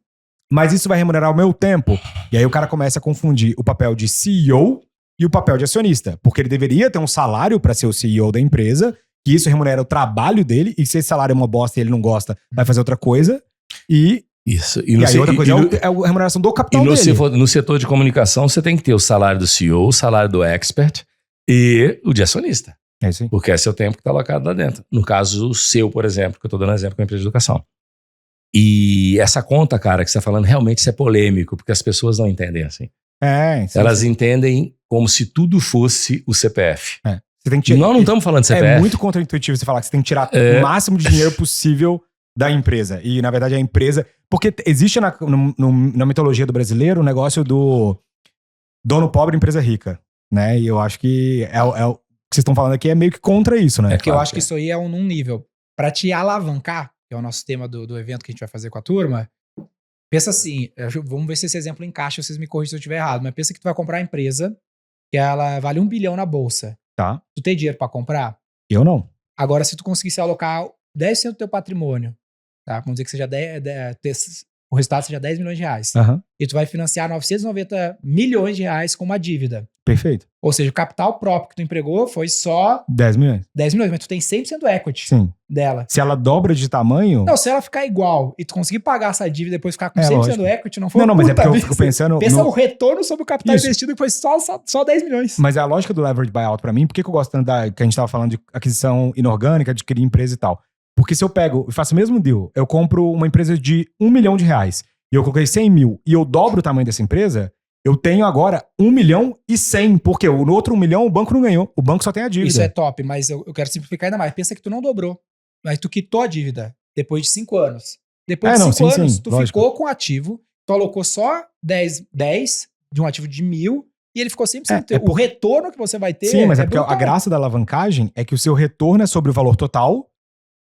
mas isso vai remunerar o meu tempo? E aí o cara começa a confundir o papel de CEO e o papel de acionista. Porque ele deveria ter um salário para ser o CEO da empresa, que isso remunera o trabalho dele, e se esse salário é uma bosta e ele não gosta, vai fazer outra coisa. E Isso. aí outra coisa é a remuneração do capital dele. No setor de comunicação, você tem que ter o salário do CEO, o salário do expert e o de acionista. É isso aí. Porque é seu tempo que está alocado lá dentro. No caso seu, por exemplo, que eu estou dando exemplo com a empresa de educação. E essa conta, cara, que você está falando, realmente isso é polêmico, porque as pessoas não entendem assim. Sim, Elas sim. entendem como se tudo fosse o CPF. Você tem que tirar, Nós não estamos falando de CPF. é muito contraintuitivo você falar que você tem que tirar o máximo de dinheiro possível da empresa. E, na verdade, a empresa... Porque existe na mitologia do brasileiro o negócio do dono pobre, empresa rica, né? E eu acho que o que vocês estão falando aqui é meio que contra isso, né? É Porque eu claro acho que isso aí é num nível. Pra te alavancar, que é o nosso tema do evento que a gente vai fazer com a turma, pensa assim, vamos ver se esse exemplo encaixa, vocês me corrigem se eu estiver errado, mas pensa que tu vai comprar uma empresa que ela vale 1 bilhão na bolsa. Tá. Tu tem dinheiro pra comprar? Eu não. Agora, se tu conseguisse alocar 10% do teu patrimônio, tá? Vamos dizer que seja o resultado seja 10 milhões de reais. Aham. E tu vai financiar 990 milhões de reais com uma dívida. Perfeito. Ou seja, o capital próprio que tu empregou foi só 10 milhões. 10 milhões, mas tu tem 100% equity Sim. dela. Se ela dobra de tamanho... Não, se ela ficar igual e tu conseguir pagar essa dívida e depois ficar com É, 100% lógico. equity, não foi Não, uma mas é puta porque eu vida. fico pensando... Pensa o retorno sobre o capital Isso. investido que foi só 10 milhões. Mas a lógica do leverage buyout pra mim, por que eu gosto tanto que a gente tava falando de aquisição inorgânica, adquirir empresa e tal? Porque se eu pego e faço o mesmo deal, eu compro uma empresa de 1 milhão de reais e eu coloquei 100 mil e eu dobro o tamanho dessa empresa, eu tenho agora 1 milhão e 100, porque no outro 1 milhão o banco não ganhou, o banco só tem a dívida. Isso é top, mas eu quero simplificar ainda mais. Pensa que tu não dobrou, mas tu quitou a dívida depois de 5 anos. Depois de 5 anos, tu lógico. ficou com o ativo, tu alocou só 10 de um ativo de 1.000 e ele ficou 100% teu. O retorno que você vai ter Sim, mas é porque brutal. a graça da alavancagem é que o seu retorno é sobre o valor total,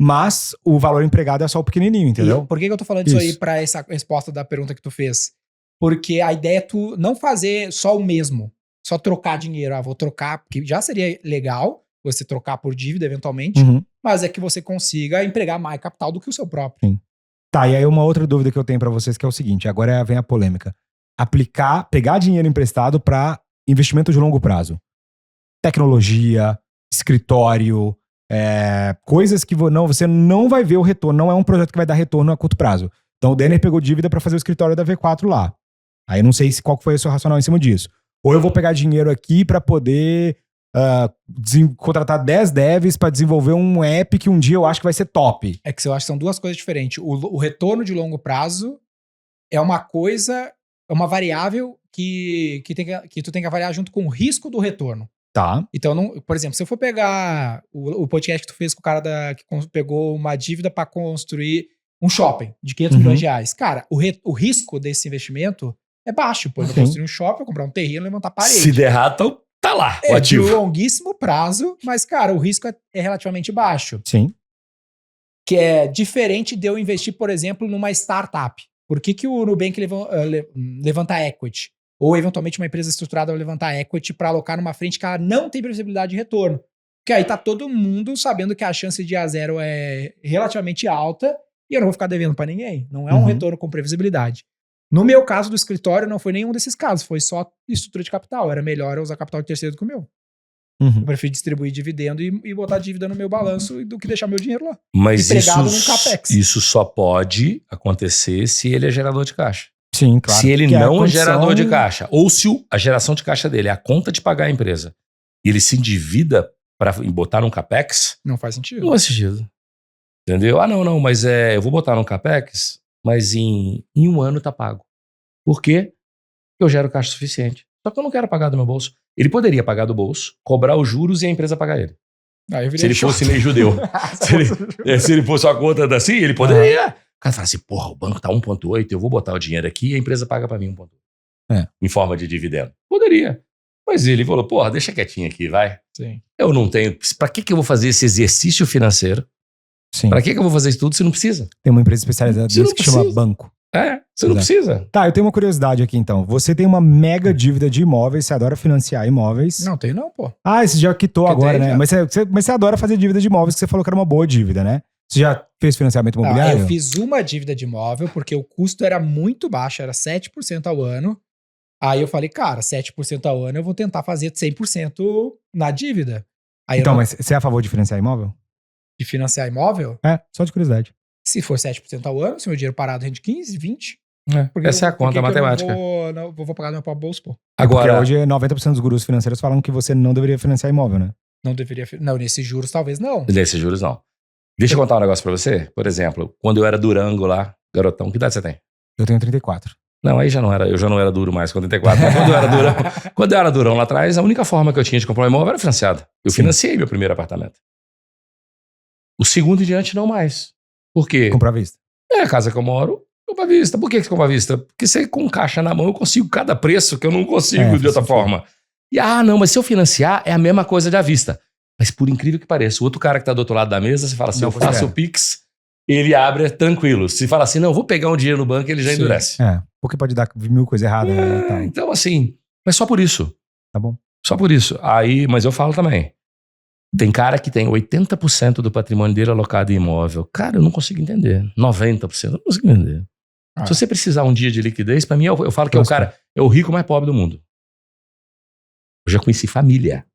mas o valor empregado é só o pequenininho, entendeu? E por que eu tô falando isso aí Isso. pra essa resposta da pergunta que tu fez? Porque a ideia é tu não fazer só o mesmo, só trocar dinheiro. Vou trocar, porque já seria legal você trocar por dívida eventualmente, Uhum. mas é que você consiga empregar mais capital do que o seu próprio. Tá, e aí uma outra dúvida que eu tenho pra vocês que é o seguinte, agora vem a polêmica. Pegar dinheiro emprestado pra investimento de longo prazo. Tecnologia, escritório, coisas que você não vai ver o retorno, não é um projeto que vai dar retorno a curto prazo. Então o Denner pegou dívida pra fazer o escritório da V4 lá. Aí eu não sei qual foi o seu racional em cima disso. Ou eu vou pegar dinheiro aqui pra poder contratar 10 devs pra desenvolver um app que um dia eu acho que vai ser top. É que eu acho que são duas coisas diferentes. O retorno de longo prazo é uma coisa, é uma variável que tu tem que avaliar junto com o risco do retorno. Tá. Então, por exemplo, se eu for pegar o podcast que tu fez com o cara que pegou uma dívida para construir um shopping de 500 milhões de reais. Cara, o risco desse investimento é baixo. Pô, eu vou construir um shopping, vou comprar um terreno, levantar parede. Se der errado, então tá lá, o de ativo. longuíssimo prazo, mas, cara, o risco é relativamente baixo. Sim. Que é diferente de eu investir, por exemplo, numa startup. Por que o Nubank levanta equity? Ou, eventualmente, uma empresa estruturada vai levantar equity para alocar numa frente que ela não tem previsibilidade de retorno. Porque aí tá todo mundo sabendo que a chance de ir a zero é relativamente alta e eu não vou ficar devendo para ninguém. Não é um retorno com previsibilidade. No meu caso do escritório, não foi nenhum desses casos. Foi só estrutura de capital. Era melhor eu usar capital de terceiro do que o meu. Eu prefiro distribuir dividendo e botar dívida no meu balanço do que deixar meu dinheiro lá. Mas empregado num capex. Isso só pode acontecer se ele é gerador de caixa. Sim, claro. Se ele Que não é gerador de caixa, ou se a geração de caixa dele é a conta de pagar a empresa, e ele se endivida para botar num capex, não faz sentido. Não faz sentido. Entendeu? Ah, não, mas eu vou botar num capex, mas em um ano tá pago. Por quê? Porque eu gero caixa suficiente. Só que eu não quero pagar do meu bolso. Ele poderia pagar do bolso, cobrar os juros e a empresa pagar ele. Se ele fosse meio judeu. se ele fosse uma conta assim, ele poderia. O cara fala assim, porra, o banco tá 1,8, eu vou botar o dinheiro aqui e a empresa paga pra mim 1,8. Em forma de dividendo. Poderia. Mas ele falou, porra, deixa quietinho aqui, vai. Sim. Eu não tenho... Pra que eu vou fazer esse exercício financeiro? Sim. Pra que eu vou fazer isso tudo se não precisa? Tem uma empresa especializada disso que chama banco. Você não precisa. Tá, eu tenho uma curiosidade aqui então. Você tem uma mega dívida de imóveis, você adora financiar imóveis. Não, tem não, pô. Ah, você já quitou agora, né? Já. Mas você adora fazer dívida de imóveis, que você falou que era uma boa dívida, né? Você já fez financiamento imobiliário? Eu fiz uma dívida de imóvel porque o custo era muito baixo, era 7% ao ano. Aí eu falei, cara, 7% ao ano eu vou tentar fazer 100% na dívida. Aí então, mas você é a favor de financiar imóvel? De financiar imóvel? Só de curiosidade. Se for 7% ao ano, se meu dinheiro parado rende 15, 20. Essa é a conta matemática. Eu vou pagar no meu próprio bolso, pô. Agora, porque hoje 90% dos gurus financeiros falam que você não deveria financiar imóvel, né? Não deveria. Não, nesses juros talvez não. Nesses juros não. Deixa eu contar um negócio pra você. Por exemplo, quando eu era Durango lá, garotão, que idade você tem? Eu tenho 34. Não, aí eu já não era duro mais com 34. Mas quando eu era durão lá atrás, a única forma que eu tinha de comprar um imóvel era financiado. Eu financiei meu primeiro apartamento. O segundo em diante, não mais. Por quê? Comprar à vista. A casa que eu moro, compra à vista. Por que compra à vista? Porque você com caixa na mão, eu consigo cada preço que eu não consigo de outra forma. E não, mas se eu financiar, é a mesma coisa de à vista. Mas por incrível que pareça, o outro cara que tá do outro lado da mesa, você fala assim, eu faço o Pix, ele abre tranquilo. Se fala assim, não, eu vou pegar um dinheiro no banco, ele já endurece. Porque pode dar mil coisas erradas. Né, então assim, mas só por isso. Tá bom. Só por isso. Aí, mas eu falo também. Tem cara que tem 80% do patrimônio dele alocado em imóvel. Cara, eu não consigo entender. 90%, eu não consigo entender. Se você precisar um dia de liquidez, pra mim, eu falo que é o rico mais pobre do mundo. Eu já conheci família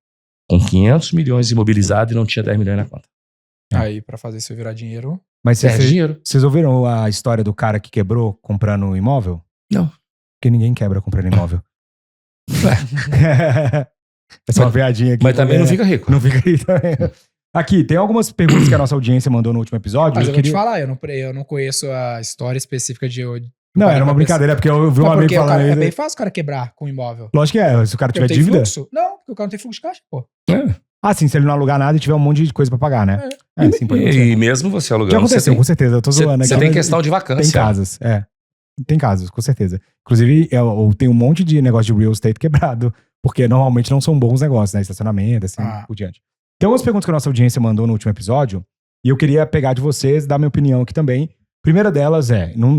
com 500 milhões imobilizado e não tinha 10 milhões na conta. Aí, pra fazer isso virar dinheiro... Mas dinheiro. Vocês ouviram a história do cara que quebrou comprando imóvel? Não. Porque ninguém quebra comprando imóvel. Essa é uma piadinha aqui. Mas também não fica rico. Não fica rico também. Aqui, tem algumas perguntas que a nossa audiência mandou no último episódio. Mas eu vou te falar, eu não conheço a história específica de... Não, era uma brincadeira, porque eu vi um amigo falando aí. É bem fácil o cara quebrar com imóvel. Lógico que é, se o cara tiver dívida. Fluxo? Não, porque o cara não tem fluxo de caixa, pô. Sim, se ele não alugar nada e tiver um monte de coisa pra pagar, né? Sim, e mesmo você alugando... Já aconteceu, com certeza, eu tô zoando aqui. Você tem questão de vacância. Tem casos, Tem casos, com certeza. Inclusive, eu tenho um monte de negócio de real estate quebrado, porque normalmente não são bons negócios, né? Estacionamento, assim, por diante. Tem algumas perguntas que a nossa audiência mandou no último episódio, e eu queria pegar de vocês, dar minha opinião aqui também. Primeira delas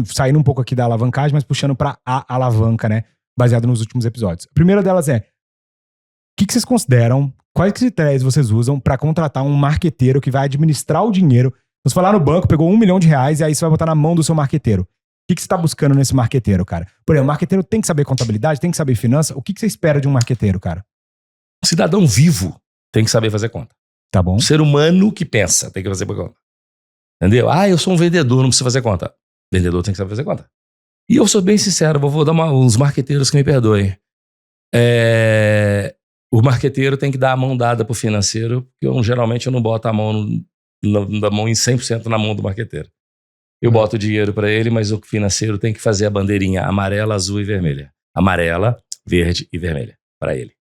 saindo um pouco aqui da alavancagem, mas puxando pra a alavanca, né? Baseado nos últimos episódios. A primeira delas o que vocês consideram, quais critérios vocês usam pra contratar um marqueteiro que vai administrar o dinheiro? Você foi lá no banco, pegou R$1 milhão, e aí você vai botar na mão do seu marqueteiro. O que você tá buscando nesse marqueteiro, cara? Por exemplo, o marqueteiro tem que saber contabilidade, tem que saber finança. O que você espera de um marqueteiro, cara? Um cidadão vivo tem que saber fazer conta. Tá bom. Um ser humano que pensa tem que fazer conta. Entendeu? Eu sou um vendedor, não preciso fazer conta. Vendedor tem que saber fazer conta. E eu sou bem sincero, vou dar uns marqueteiros que me perdoem. O marqueteiro tem que dar a mão dada pro financeiro, porque geralmente eu não boto a mão da mão em 100% na mão do marqueteiro. Eu boto o dinheiro para ele, mas o financeiro tem que fazer a bandeirinha amarela, azul e vermelha. Amarela, verde e vermelha para ele.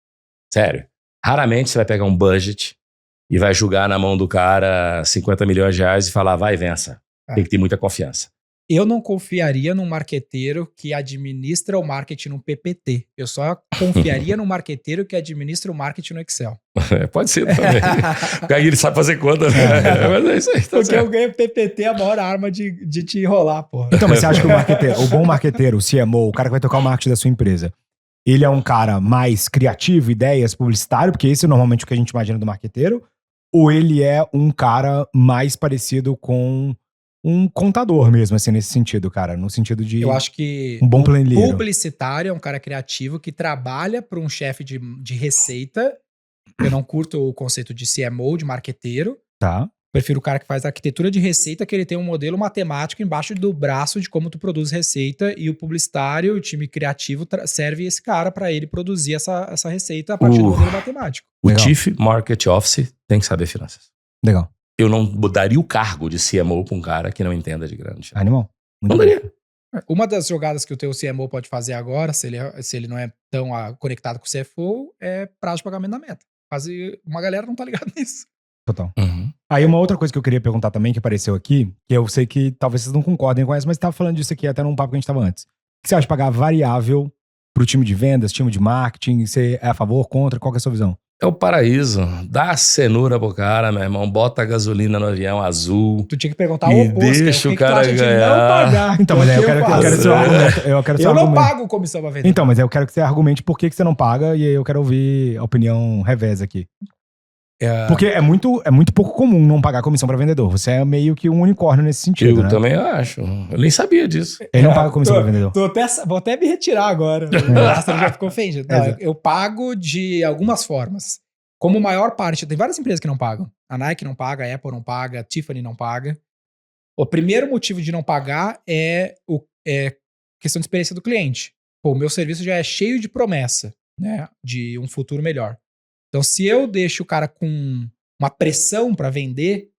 Sério. Raramente você vai pegar um budget e vai jogar na mão do cara 50 milhões de reais e falar, vai, vença. Tem que ter muita confiança. Eu não confiaria num marqueteiro que administra o marketing no PPT. Eu só confiaria num marqueteiro que administra o marketing no Excel. Pode ser também. Porque aí ele sabe fazer conta, né? Mas é isso aí, tá Porque certo. eu ganho PPT a maior arma de te enrolar, porra. Então, mas você acha que o bom marqueteiro, o CMO, o cara que vai tocar o marketing da sua empresa, ele é um cara mais criativo, ideias, publicitário, porque esse é normalmente o que a gente imagina do marqueteiro, ou ele é um cara mais parecido com um contador mesmo, assim, nesse sentido, cara, no sentido de Eu acho que um bom planilheiro. publicitário é um cara criativo que trabalha para um chefe de receita. Eu não curto o conceito de CMO, de marqueteiro. Tá. Prefiro o cara que faz arquitetura de receita, que ele tem um modelo matemático embaixo do braço de como tu produz receita, e o publicitário, o time criativo, serve esse cara para ele produzir essa receita a partir do modelo matemático. O Legal. Chief Market Office tem que saber finanças. Legal. Eu não daria o cargo de CMO pra um cara que não entenda de grande. Animal. Muito Não bom. daria. Uma das jogadas que o teu CMO pode fazer agora, se ele não é tão conectado com o CFO, é prazo de pagamento da meta. Quase uma galera não tá ligada nisso. Total. Uhum. Aí uma outra coisa que eu queria perguntar também, que apareceu aqui, que eu sei que talvez vocês não concordem com essa, mas você tava falando disso aqui até num papo que a gente tava antes. O que você acha de pagar variável pro time de vendas, time de marketing? Você é a favor, contra? Qual que é a sua visão? É o paraíso. Dá a cenoura pro cara, meu irmão. Bota a gasolina no avião azul. Tu tinha que perguntar E o oposto, deixa o o que tu cara acha de ganhar. não pagar. Então, mas aí eu quero faço. seu argumento. Eu quero seu Eu não argumento. pago comissão pra vender. Então, mas aí eu quero que você argumente por que você não paga, e aí eu quero ouvir a opinião revés aqui. Porque é muito pouco comum não pagar comissão pra vendedor. Você é meio que um unicórnio nesse sentido, Eu né? também acho. Eu nem sabia disso. Ele não paga comissão pra vendedor. Vou até me retirar agora. O Astro já ficou ofendido. Não, Exato. eu pago de algumas formas. Como maior parte, tem várias empresas que não pagam. A Nike não paga, a Apple não paga, a Tiffany não paga. O primeiro motivo de não pagar é questão de experiência do cliente. Pô, o meu serviço já é cheio de promessa, né? De um futuro melhor. Então, se eu deixo o cara com uma pressão para vender,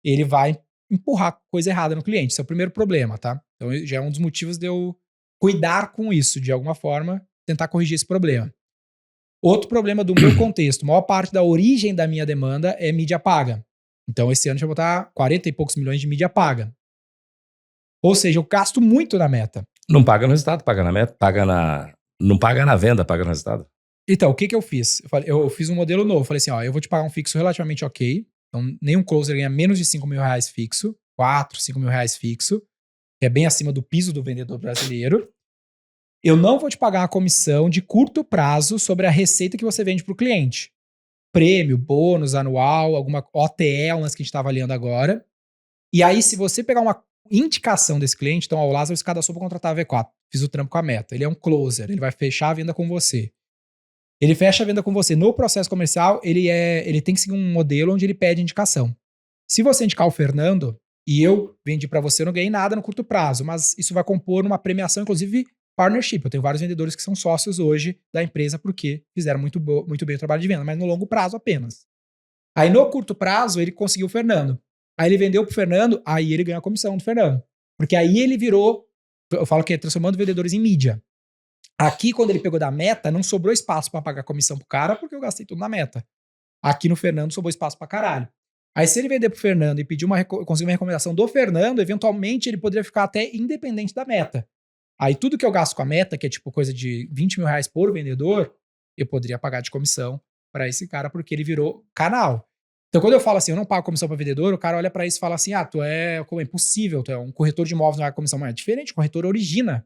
ele vai empurrar coisa errada no cliente. Esse é o primeiro problema, tá? Então, já é um dos motivos de eu cuidar com isso, de alguma forma, tentar corrigir esse problema. Outro problema do meu contexto, a maior parte da origem da minha demanda é mídia paga. Então, esse ano eu vou botar 40 e poucos milhões de mídia paga. Ou seja, eu gasto muito na meta. Não paga no resultado, paga na meta, não paga na venda, paga no resultado. Então, o que eu fiz? Eu fiz um modelo novo. Falei assim, ó, eu vou te pagar um fixo relativamente ok. Então, nenhum closer ganha menos de 5 mil reais fixo. 4, 5 mil reais fixo. Que é bem acima do piso do vendedor brasileiro. Eu não vou te pagar uma comissão de curto prazo sobre a receita que você vende para o cliente. Prêmio, bônus anual, alguma OTE, umas que a gente está avaliando agora. E aí, se você pegar uma indicação desse cliente, então, o Lázaro se cadastrou para contratar a V4. Fiz o trampo com a meta. Ele é um closer, ele vai fechar a venda com você. Ele fecha a venda com você. No processo comercial, ele tem que seguir um modelo onde ele pede indicação. Se você indicar o Fernando e eu vendi para você, eu não ganhei nada no curto prazo, mas isso vai compor numa premiação, inclusive partnership. Eu tenho vários vendedores que são sócios hoje da empresa porque fizeram muito bem o trabalho de venda, mas no longo prazo apenas. Aí no curto prazo, ele conseguiu o Fernando. Aí ele vendeu pro Fernando, aí ele ganhou a comissão do Fernando. Porque aí ele virou, eu falo que é transformando vendedores em mídia. Aqui, quando ele pegou da meta, não sobrou espaço pra pagar comissão pro cara, porque eu gastei tudo na meta. Aqui no Fernando sobrou espaço pra caralho. Aí se ele vender pro Fernando e pedir conseguir uma recomendação do Fernando, eventualmente ele poderia ficar até independente da meta. Aí tudo que eu gasto com a meta, que é tipo coisa de 20 mil reais por vendedor, eu poderia pagar de comissão pra esse cara, porque ele virou canal. Então quando eu falo assim, eu não pago comissão pra vendedor, o cara olha pra isso e fala assim, como é impossível, tu é um corretor de imóveis, não paga comissão. Mas é diferente, o corretor origina.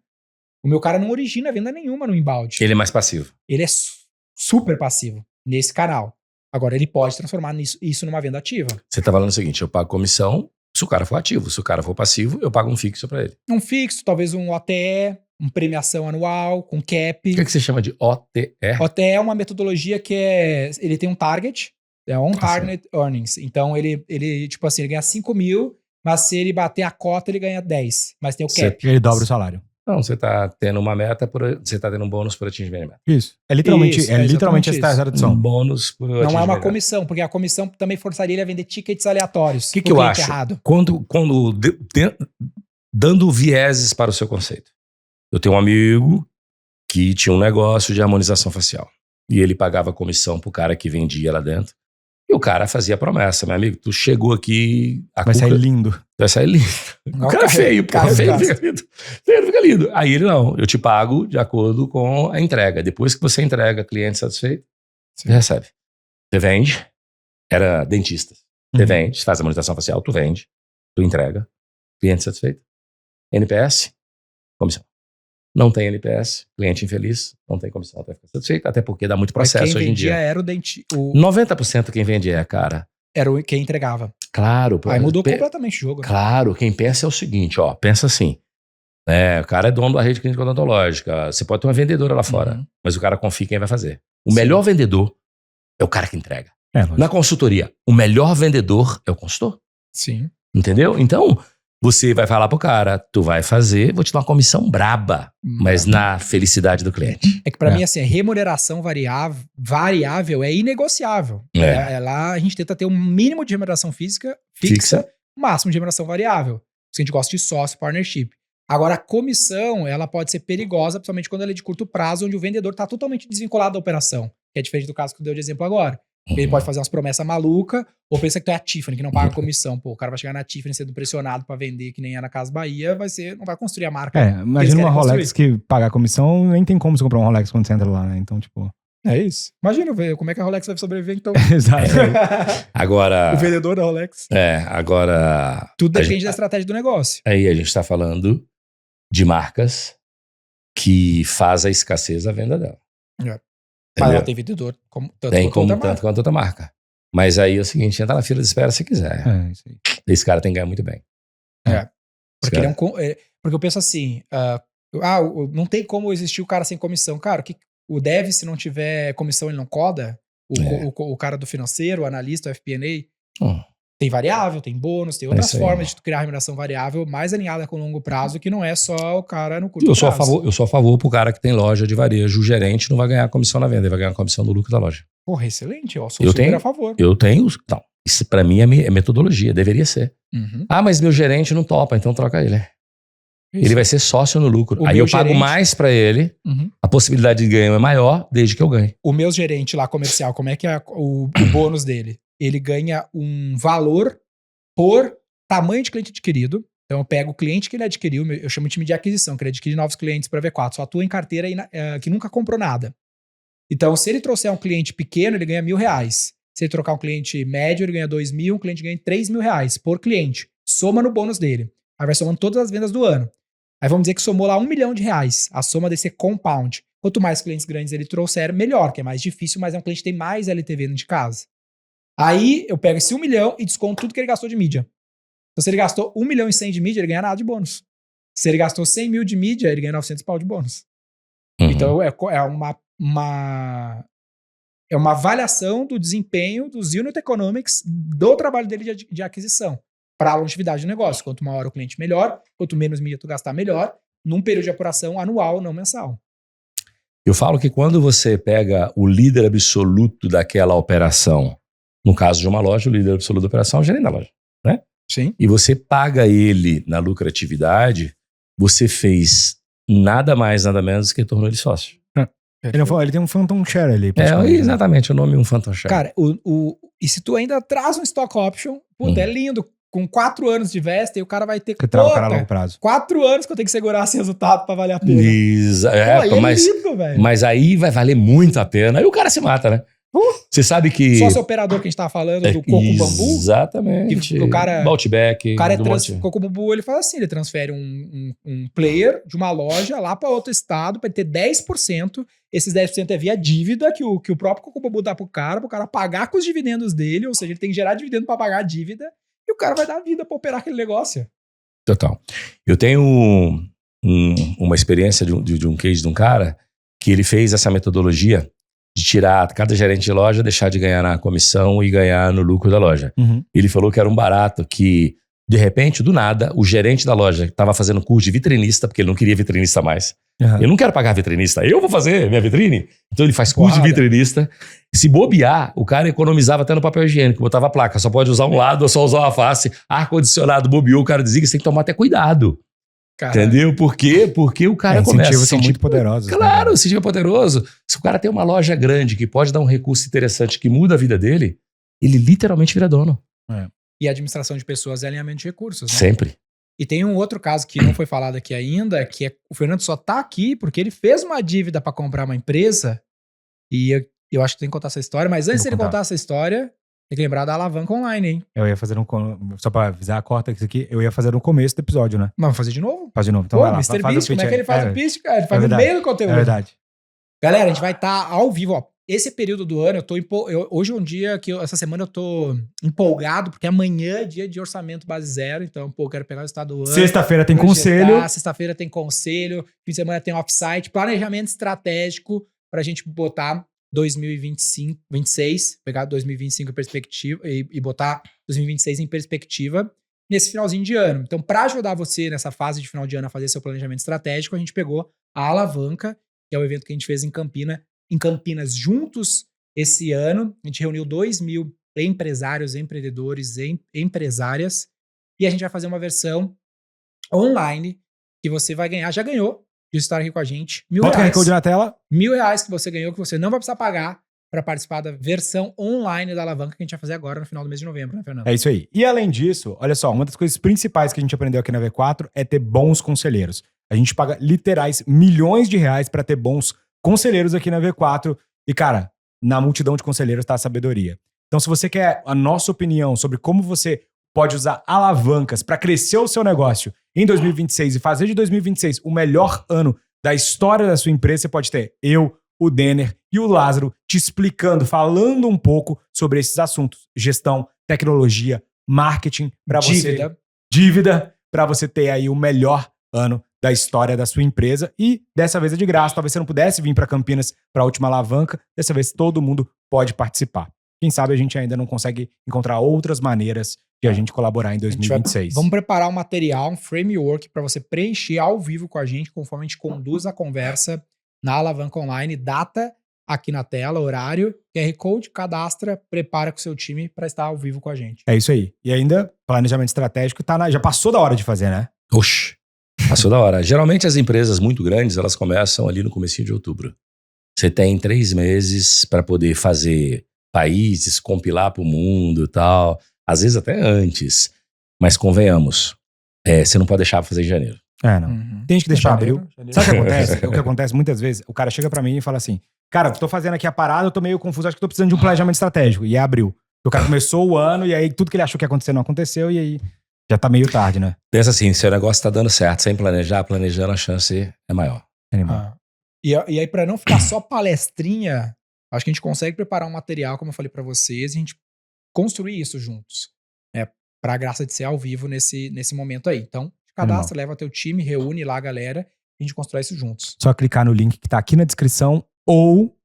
O meu cara não origina venda nenhuma no inbound. Ele é mais passivo. Ele é super passivo nesse canal. Agora, ele pode transformar isso numa venda ativa. Você tá falando o seguinte, eu pago comissão se o cara for ativo. Se o cara for passivo, eu pago um fixo pra ele. Um fixo, talvez um OTE, uma premiação anual, com cap. O que você chama de OTE? OTE é uma metodologia que ele tem um target, é on target earnings. Então, ele tipo assim, ele ganha 5 mil, mas se ele bater a cota, ele ganha 10. Mas tem o cap. Ele dobra o salário. Não, você tá tendo uma meta, você tá tendo um bônus por atingimento de meta. Isso. É literalmente, Isso, é literalmente exatamente essa tradução. Um bônus por Não é atingimento uma de meta. comissão, porque a comissão também forçaria ele a vender tickets aleatórios. O que pro eu cliente acho? errado. Dando vieses para o seu conceito. Eu tenho um amigo que tinha um negócio de harmonização facial. E ele pagava comissão pro cara que vendia lá dentro. E o cara fazia promessa, meu amigo, tu chegou aqui... Vai sair lindo. Vai sair lindo. O cara é feio, pô. Feio não fica lindo. Feio não fica lindo. Aí ele, não, eu te pago de acordo com a entrega. Depois que você entrega, cliente satisfeito, você recebe. Você vende, era dentista. Você vende, faz a monetização facial, tu vende, tu entrega, cliente satisfeito. NPS, comissão. Não tem NPS, cliente infeliz, não tem comissão até ficar satisfeito, até porque dá muito processo hoje em dia. Quem vendia era o dentista. 90% quem vende cara. Era quem entregava. Claro. Aí mudou completamente o jogo. Né? Claro, quem pensa é o seguinte, ó, pensa assim, o cara é dono da rede clínica odontológica, você pode ter uma vendedora lá fora, mas o cara confia em quem vai fazer. O melhor vendedor é o cara que entrega. Na consultoria, o melhor vendedor é o consultor. Sim. Entendeu? Então, você vai falar pro cara, tu vai fazer, vou te dar uma comissão braba, mas na felicidade do cliente. É que pra mim, assim, a remuneração variável é inegociável. Lá a gente tenta ter um mínimo de remuneração fixa, o máximo de remuneração variável. Se a gente gosta de sócio, partnership. Agora, a comissão, ela pode ser perigosa, principalmente quando ela é de curto prazo, onde o vendedor tá totalmente desvinculado da operação. Que é diferente do caso que eu dei de exemplo agora. Ele pode fazer umas promessas malucas, ou pensa que tu é a Tiffany, que não paga comissão. Pô, o cara vai chegar na Tiffany sendo pressionado pra vender, que nem é na Casa Bahia, não vai construir a marca. Imagina uma Rolex que paga a comissão, nem tem como você comprar um Rolex quando você entra lá, né? Então, tipo... É isso. Imagina ver como é que a Rolex vai sobreviver, então. Exato. Agora... O vendedor da Rolex. Agora... Tudo depende da estratégia do negócio. Aí a gente tá falando de marcas que faz a escassez a venda dela. Mas ela tem vendedor tanto quanto outra marca. Mas aí é o seguinte, entra na fila de espera se quiser. Isso aí. Esse cara tem que ganhar muito bem. Porque, porque eu penso assim, não tem como existir o cara sem comissão. Cara, o dev, se não tiver comissão, ele não coda. O cara do financeiro, o analista, o FP&A. Tem variável, tem bônus, tem outras formas de tu criar remuneração variável mais alinhada com o longo prazo, que não é só o cara no curto prazo. Eu sou a favor pro cara que tem loja de varejo. O gerente não vai ganhar comissão na venda, ele vai ganhar comissão no lucro da loja. Porra, excelente. Eu sou super a favor. Eu tenho... Não, isso pra mim é metodologia, deveria ser. Mas meu gerente não topa, então troca ele. Ele vai ser sócio no lucro. Aí eu pago mais pra ele, a possibilidade de ganho é maior desde que eu ganhe. O meu gerente lá comercial, como é que é o bônus dele? Ele ganha um valor por tamanho de cliente adquirido. Então eu pego o cliente que ele adquiriu, eu chamo de time de aquisição, que ele adquire novos clientes para V4, só atua em carteira que nunca comprou nada. Então se ele trouxer um cliente pequeno, ele ganha R$1.000. Se ele trocar um cliente médio, ele ganha 2.000, um cliente ganha R$3.000 por cliente. Soma no bônus dele. Aí vai somando todas as vendas do ano. Aí vamos dizer que somou lá R$1 milhão. A soma desse compound. Quanto mais clientes grandes ele trouxer, melhor, que é mais difícil, mas é um cliente que tem mais LTV dentro de casa. Aí eu pego esse 1 milhão e desconto tudo que ele gastou de mídia. Então se ele gastou 1 milhão e 100 de mídia, ele ganha nada de bônus. Se ele gastou 100 mil de mídia, ele ganha 900 pau de bônus. Então é uma avaliação do desempenho dos unit economics do trabalho dele de aquisição para a longevidade do negócio. Quanto maior o cliente, melhor. Quanto menos mídia tu gastar, melhor. Num período de apuração anual, não mensal. Eu falo que quando você pega o líder absoluto daquela operação, no caso de uma loja, o líder absoluto da operação é o gerente da loja, né? Sim. E você paga ele na lucratividade, você fez nada mais, nada menos que tornou ele sócio. Ele tem um phantom share ali. Exatamente, o nome é um phantom share. Cara, e se tu ainda traz um stock option, puta, é lindo. Com 4 anos de vesta, e o cara vai ter que trava o cara a longo prazo. 4 anos que eu tenho que segurar esse resultado pra valer a pena. Lindo, velho. Mas aí vai valer muito a pena. Aí o cara se mata, né? Você sabe que... Só esse operador que a gente tava falando, do Coco Bambu. Exatamente. O cara... Baltback. O cara Coco Bambu, ele faz assim, ele transfere um player de uma loja lá pra outro estado pra ele ter 10%. Esses 10% é via dívida que o próprio Coco Bambu dá pro cara pagar com os dividendos dele, ou seja, ele tem que gerar dividendo pra pagar a dívida. E o cara vai dar vida pra operar aquele negócio. Total. Eu tenho uma experiência de um case de um cara que ele fez essa metodologia de tirar cada gerente de loja, deixar de ganhar na comissão e ganhar no lucro da loja. Ele falou que era um barato que, de repente, do nada, o gerente da loja estava fazendo curso de vitrinista, porque ele não queria vitrinista mais. Eu não quero pagar vitrinista, eu vou fazer minha vitrine. Então ele faz curso de vitrinista. Se bobear, o cara economizava até no papel higiênico, botava a placa, só pode usar um lado ou só usar uma face, ar-condicionado, bobeou, o cara dizia que você tem que tomar até cuidado. Cara, Entendeu? Por quê? Porque o cara começa a incentivos se são sentir... muito poderosos. né, Claro, cara? o incentivo é poderoso. Se o cara tem uma loja grande que pode dar um recurso interessante que muda a vida dele, ele literalmente vira dono. e administração de pessoas é alinhamento de recursos, né? Sempre. E tem um outro caso que não foi falado aqui ainda, que é o Fernando só tá aqui porque ele fez uma dívida para comprar uma empresa. E eu acho que tem que contar essa história, mas antes Vou dele contar. contar essa história, tem que lembrar da alavanca online, hein? Eu ia fazer só pra avisar, corta isso aqui, eu ia fazer no começo do episódio, né? Mas vamos fazer de novo? Faz de novo. Então Pô, vai lá, Mr. faz Beast, o como pitch é que ele aí. faz o pitch, cara? Ele faz no verdade. meio do conteúdo. É verdade. Galera, a gente vai estar ao vivo, ó. Esse período do ano, hoje é um dia que essa semana eu tô empolgado, porque amanhã é dia de orçamento base zero, então, pô, eu quero pegar o estado do ano. Sexta-feira tem projetar, conselho. Sexta-feira tem conselho, fim de semana tem offsite, planejamento estratégico pra gente botar 2025, 26, pegar 2025 em perspectiva e botar 2026 em perspectiva nesse finalzinho de ano. Então, para ajudar você nessa fase de final de ano a fazer seu planejamento estratégico, a gente pegou a Alavanca, que é o evento que a gente fez em Campinas juntos esse ano. A gente reuniu 2.000 empresários, empreendedores e empresárias e a gente vai fazer uma versão online que você vai ganhar, já ganhou, de estar aqui com a gente, Bota o QR Code na tela. R$1.000 que você ganhou, que você não vai precisar pagar para participar da versão online da Alavanca que a gente vai fazer agora no final do mês de novembro, né, Fernando? É isso aí. E além disso, olha só, uma das coisas principais que a gente aprendeu aqui na V4 é ter bons conselheiros. A gente paga literais milhões de reais para ter bons conselheiros aqui na V4. E, cara, na multidão de conselheiros tá a sabedoria. Então, se você quer a nossa opinião sobre como você pode usar alavancas para crescer o seu negócio em 2026 e fazer de 2026 o melhor ano da história da sua empresa, você pode ter eu, o Denner e o Lázaro te explicando, falando um pouco sobre esses assuntos. Gestão, tecnologia, marketing, para você... Dívida, para você ter aí o melhor ano da história da sua empresa. E dessa vez é de graça. Talvez você não pudesse vir para Campinas para a última alavanca. Dessa vez todo mundo pode participar. Quem sabe a gente ainda não consegue encontrar outras maneiras de a gente colaborar em 2026. Vamos preparar um material, um framework para você preencher ao vivo com a gente, conforme a gente conduz a conversa na Alavanca Online. Data aqui na tela, horário, QR Code, cadastra, prepara com o seu time para estar ao vivo com a gente. É isso aí. E ainda, planejamento estratégico já passou da hora de fazer, né? Oxi, passou da hora. Geralmente as empresas muito grandes, elas começam ali no comecinho de outubro. Você tem 3 meses para poder fazer países, compilar para o mundo e tal. Às vezes até antes. Mas convenhamos, você não pode deixar pra fazer em janeiro. Não. Tem que deixar Janeiro, abril. janeiro. Sabe o que acontece? O que acontece muitas vezes, o cara chega pra mim e fala assim, cara, tô fazendo aqui a parada, eu tô meio confuso, acho que tô precisando de um planejamento estratégico. E é abril. O cara começou o ano e aí tudo que ele achou que ia acontecer não aconteceu e aí já tá meio tarde, né? Pensa assim, seu negócio tá dando certo, sem planejar, planejando a chance é maior. Animal. E aí, para não ficar só palestrinha, acho que a gente consegue preparar um material, como eu falei para vocês, e a gente construir isso juntos. Pra graça de ser ao vivo nesse momento aí. Então, cadastra, leva teu time, reúne lá a galera e a gente constrói isso juntos. Só clicar no link que tá aqui na descrição ou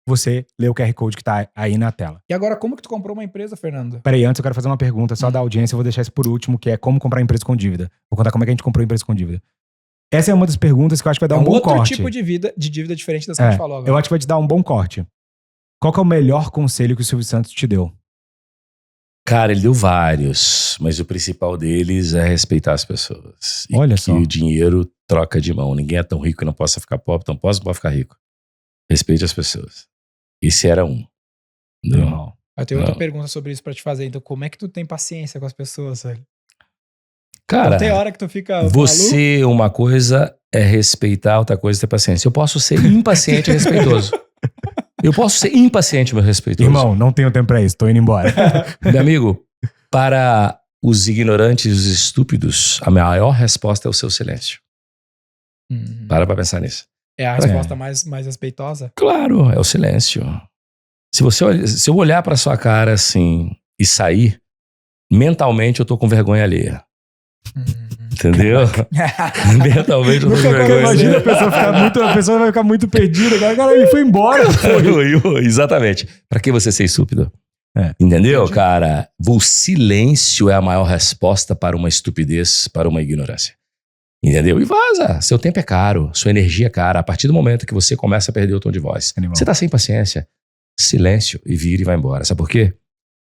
você lê o QR Code que tá aí na tela. E agora, como que tu comprou uma empresa, Fernando? Peraí, antes eu quero fazer uma pergunta só da audiência, eu vou deixar isso por último, que é como comprar empresa com dívida. Vou contar como é que a gente comprou empresa com dívida. Essa é uma das perguntas que eu acho que vai dar um bom outro corte. tipo de dívida diferente das que a gente falou agora. Eu acho que vai te dar um bom corte. Qual que é o melhor conselho que o Silvio Santos te deu? Cara, ele deu vários, mas o principal deles é respeitar as pessoas. E Olha que só. o dinheiro troca de mão. Ninguém é tão rico que não possa ficar pobre, tão pobre que pode ficar rico. Respeite as pessoas. Esse era um. Entendeu? Normal. Eu tenho outra Não. pergunta sobre isso pra te fazer. Então, como é que tu tem paciência com as pessoas, velho? Cara, Não tem hora que tu fica maluco? você, uma coisa é respeitar, outra coisa é ter paciência. Eu posso ser impaciente e respeitoso. Eu posso ser impaciente, mas respeitoso. Irmão, não tenho tempo pra isso, tô indo embora. Meu amigo, para os ignorantes e os estúpidos, a maior resposta é o seu silêncio. Para pra pensar nisso. É a resposta mais respeitosa? Claro, é o silêncio. Se eu olhar pra sua cara assim e sair, mentalmente eu tô com vergonha alheia. Entendeu? Mentalmente eu tô com vergonha Imagina alheia. a pessoa vai ficar muito perdida. Cara, ele foi embora. Exatamente. Pra que você ser estúpido? É. Entendeu, Entendi. cara? O silêncio é a maior resposta para uma estupidez, para uma ignorância. Entendeu? E vaza. Seu tempo é caro, sua energia é cara. A partir do momento que você começa a perder o tom de voz, Animal. você tá sem paciência, silêncio e vira e vai embora. Sabe por quê?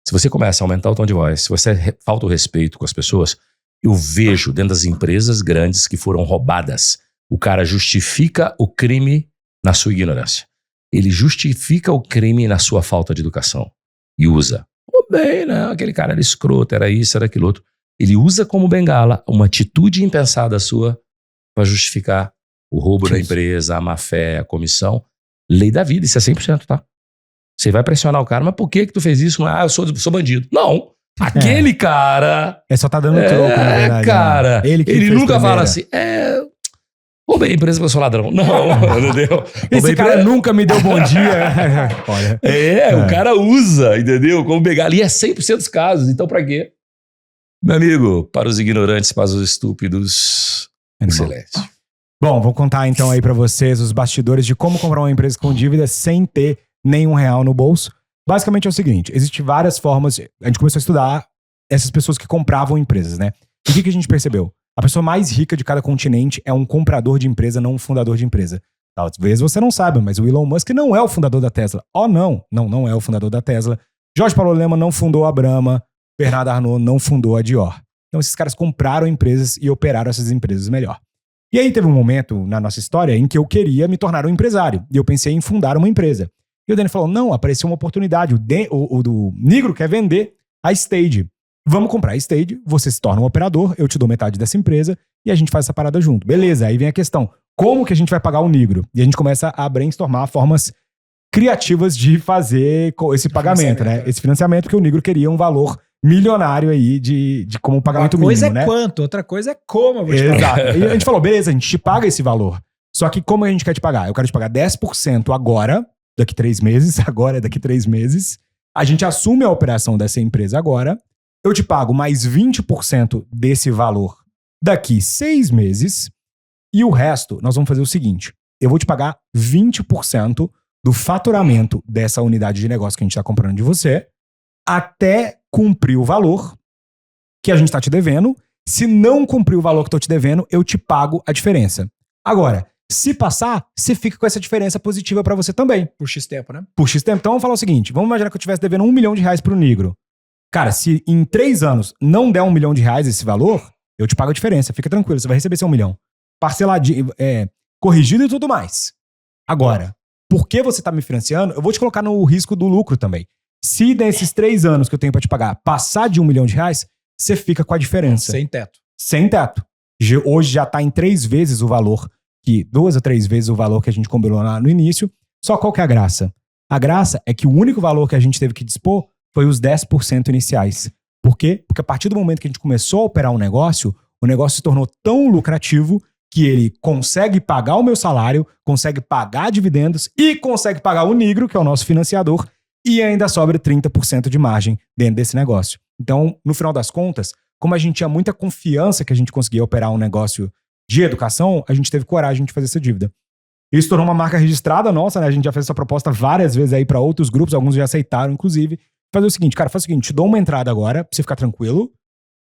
Se você começa a aumentar o tom de voz, se você falta o respeito com as pessoas, Eu vejo dentro das empresas grandes que foram roubadas, o cara justifica o crime na sua ignorância. Ele justifica o crime na sua falta de educação. E usa. Bem, não, aquele cara era escroto, era isso, era aquilo outro. Ele usa como bengala uma atitude impensada sua para justificar o roubo da empresa, a má-fé, a comissão. Lei da vida, isso é 100%, tá? Você vai pressionar o cara, mas por que tu fez isso? Ah, eu sou bandido. Não. Aquele cara... Só tá dando troco, na verdade. Cara, né? ele nunca fala assim, roubei a empresa porque eu sou ladrão. Não, entendeu? Esse cara nunca me deu bom dia. Olha. O cara usa, entendeu? Como bengala. E é 100% dos casos, então pra quê? Meu amigo, para os ignorantes, para os estúpidos, silêncio. Bom, vou contar então aí pra vocês os bastidores de como comprar uma empresa com dívida sem ter nenhum real no bolso. Basicamente é o seguinte, existem várias formas, a gente começou a estudar essas pessoas que compravam empresas, né? E o que a gente percebeu? A pessoa mais rica de cada continente é um comprador de empresa, não um fundador de empresa. Talvez você não saiba, mas o Elon Musk não é o fundador da Tesla. Não é o fundador da Tesla. Jorge Paulo Lemann não fundou a Brahma, Bernard Arnault não fundou a Dior. Então esses caras compraram empresas e operaram essas empresas melhor. E aí teve um momento na nossa história em que eu queria me tornar um empresário. E eu pensei em fundar uma empresa. E o Danny falou, não, apareceu uma oportunidade. O do Nigro quer vender a Stage. Vamos comprar a Stage, você se torna um operador, eu te dou metade dessa empresa e a gente faz essa parada junto. Beleza, aí vem a questão, como que a gente vai pagar o Nigro? E a gente começa a brainstormar formas criativas de fazer esse pagamento, né? Esse financiamento, porque o Nigro queria um valor milionário aí de como pagamento mínimo, né? Uma coisa é quanto, outra coisa é como eu vou te pagar. Exato. E a gente falou, beleza, a gente te paga esse valor. Só que como a gente quer te pagar? Eu quero te pagar 10% agora, daqui 3 meses, daqui 3 meses. A gente assume a operação dessa empresa agora. Eu te pago mais 20% desse valor daqui 6 meses. E o resto, nós vamos fazer o seguinte. Eu vou te pagar 20% do faturamento dessa unidade de negócio que a gente está comprando de você até cumprir o valor que a gente está te devendo. Se não cumprir o valor que eu tô te devendo, eu te pago a diferença. Agora, se passar, você fica com essa diferença positiva para você também. Por X tempo, né? Por X tempo. Então vamos falar o seguinte, vamos imaginar que eu estivesse devendo R$1 milhão pro Nigro. Cara, se em 3 anos não der R$1 milhão esse valor, eu te pago a diferença. Fica tranquilo, você vai receber seu 1 milhão. Parceladinho, corrigido e tudo mais. Agora, porque você tá me financiando, eu vou te colocar no risco do lucro também. Se nesses 3 anos que eu tenho pra te pagar passar de R$1 milhão, você fica com a diferença. Sem teto. Sem teto. Hoje já tá em 3 vezes o valor, 2 a 3 vezes o valor que a gente combinou lá no início. Só qual que é a graça? A graça é que o único valor que a gente teve que dispor foi os 10% iniciais. Por quê? Porque a partir do momento que a gente começou a operar um negócio, o negócio se tornou tão lucrativo que ele consegue pagar o meu salário, consegue pagar dividendos e consegue pagar o Nigro, que é o nosso financiador, e ainda sobra 30% de margem dentro desse negócio. Então, no final das contas, como a gente tinha muita confiança que a gente conseguia operar um negócio de educação, a gente teve coragem de fazer essa dívida. Isso tornou uma marca registrada nossa, né? A gente já fez essa proposta várias vezes aí para outros grupos, alguns já aceitaram, inclusive. Fazer o seguinte, cara, faz o seguinte, te dou uma entrada agora, pra você ficar tranquilo,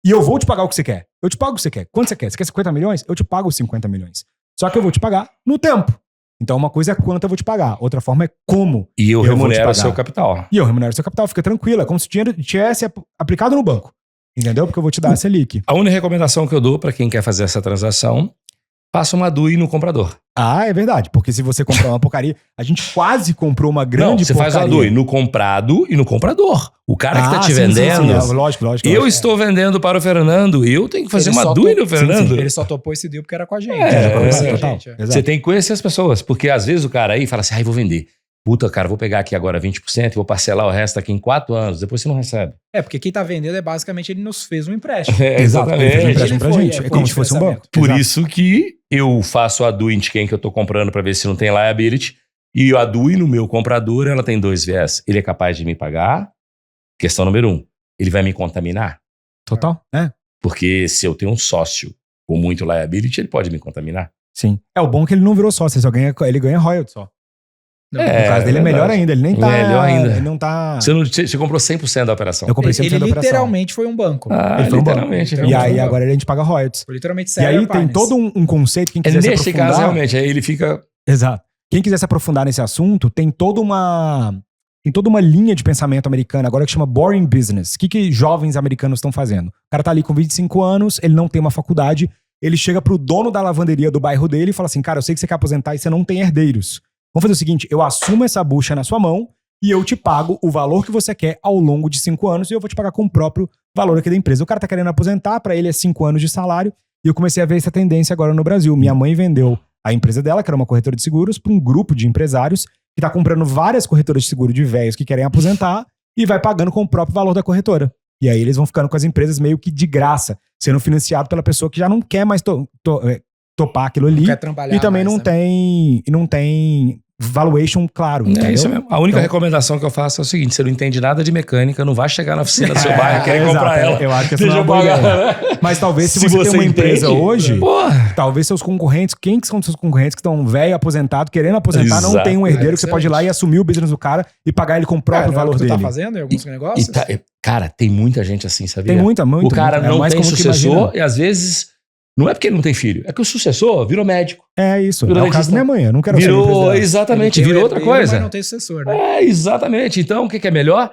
e eu vou te pagar o que você quer. Eu te pago o que você quer. Quanto você quer? Você quer 50 milhões? Eu te pago os 50 milhões. Só que eu vou te pagar no tempo. Então uma coisa é quanto eu vou te pagar, outra forma é como e eu remunero o seu capital. E eu remunero o seu capital, fica tranquilo. É como se o dinheiro tivesse aplicado no banco. Entendeu? Porque eu vou te dar a Selic. A única recomendação que eu dou pra quem quer fazer essa transação, faça uma DUI no comprador. Ah, é verdade. Porque se você comprar uma porcaria, a gente quase comprou uma grande você porcaria. Faz uma DUI no comprado e no comprador. O cara que tá te sim, vendendo... Sim. Lógico. Eu estou vendendo para o Fernando, eu tenho que fazer uma DUI no Fernando. Sim. Ele só topou esse deal porque era com a gente. Você tem que conhecer as pessoas, porque às vezes o cara aí fala assim, vou vender. Puta, cara, vou pegar aqui agora 20% e vou parcelar o resto aqui em 4 anos, depois você não recebe. Porque quem tá vendendo basicamente ele nos fez um empréstimo. Exatamente. Ele fez um empréstimo pra gente. É como se fosse um banco. Por isso que eu faço a DUI de quem que eu tô comprando para ver se não tem liability. E a DUI no meu comprador, ela tem 2 viés. Ele é capaz de me pagar. Questão número 1. Ele vai me contaminar? Total, Porque se eu tenho um sócio com muito liability, ele pode me contaminar. Sim. O bom é que ele não virou sócio, ele ganha royalty só. No caso dele é melhor ainda, ele nem tá... Melhor ainda. Ele não tá... Você comprou 100% da operação. Eu comprei 100% da operação. Ele literalmente foi um banco. Ele foi um banco. E aí agora a gente paga royalties. Foi literalmente E aí tem todo um conceito, quem quiser se aprofundar... Nesse caso, realmente, aí ele fica... Exato. Quem quiser se aprofundar nesse assunto, tem toda uma tem toda uma linha de pensamento americana agora que chama boring business. O que jovens americanos estão fazendo? O cara tá ali com 25 anos, ele não tem uma faculdade, ele chega pro dono da lavanderia do bairro dele e fala assim, cara, eu sei que você quer aposentar e você não tem herdeiros. Vamos fazer o seguinte, eu assumo essa bucha na sua mão e eu te pago o valor que você quer ao longo de 5 anos e eu vou te pagar com o próprio valor aqui da empresa. O cara tá querendo aposentar, pra ele é 5 anos de salário e eu comecei a ver essa tendência agora no Brasil. Minha mãe vendeu a empresa dela, que era uma corretora de seguros, para um grupo de empresários que tá comprando várias corretoras de seguro de velhos que querem aposentar e vai pagando com o próprio valor da corretora. E aí eles vão ficando com as empresas meio que de graça, sendo financiado pela pessoa que já não quer mais topar aquilo ali. Não quer trabalhar E também mais, não tem valuation claro. É entendeu? isso mesmo. A única Então- recomendação que eu faço é o seguinte: você não entende nada de mecânica, não vai chegar na oficina do seu bairro, querer exato, comprar ela. Eu acho que essa Deixa não é uma boa eu pagar. ideia. Mas talvez se você tem uma empresa entende, hoje, porra, talvez seus concorrentes, quem que são seus concorrentes que estão velho, aposentado, querendo aposentar, não Exato. tem um herdeiro que você Excelente. pode ir lá e assumir o business do cara e pagar ele com o próprio Cara, é o valor que tu dele. tá fazendo em alguns negócios? cara, tem muita gente assim, sabia? Tem muita. O cara é não mais tem comum que sucessor imagina. e às vezes não é porque ele não tem filho, é que o sucessor virou médico. É isso. Virou É o caso da dentista. minha mãe. Eu não quero ser empresa Virou, dela. exatamente, Ele tem virou o outra herdeiro, coisa. Mas não tem sucessor, né? É, exatamente. Então, o que é melhor?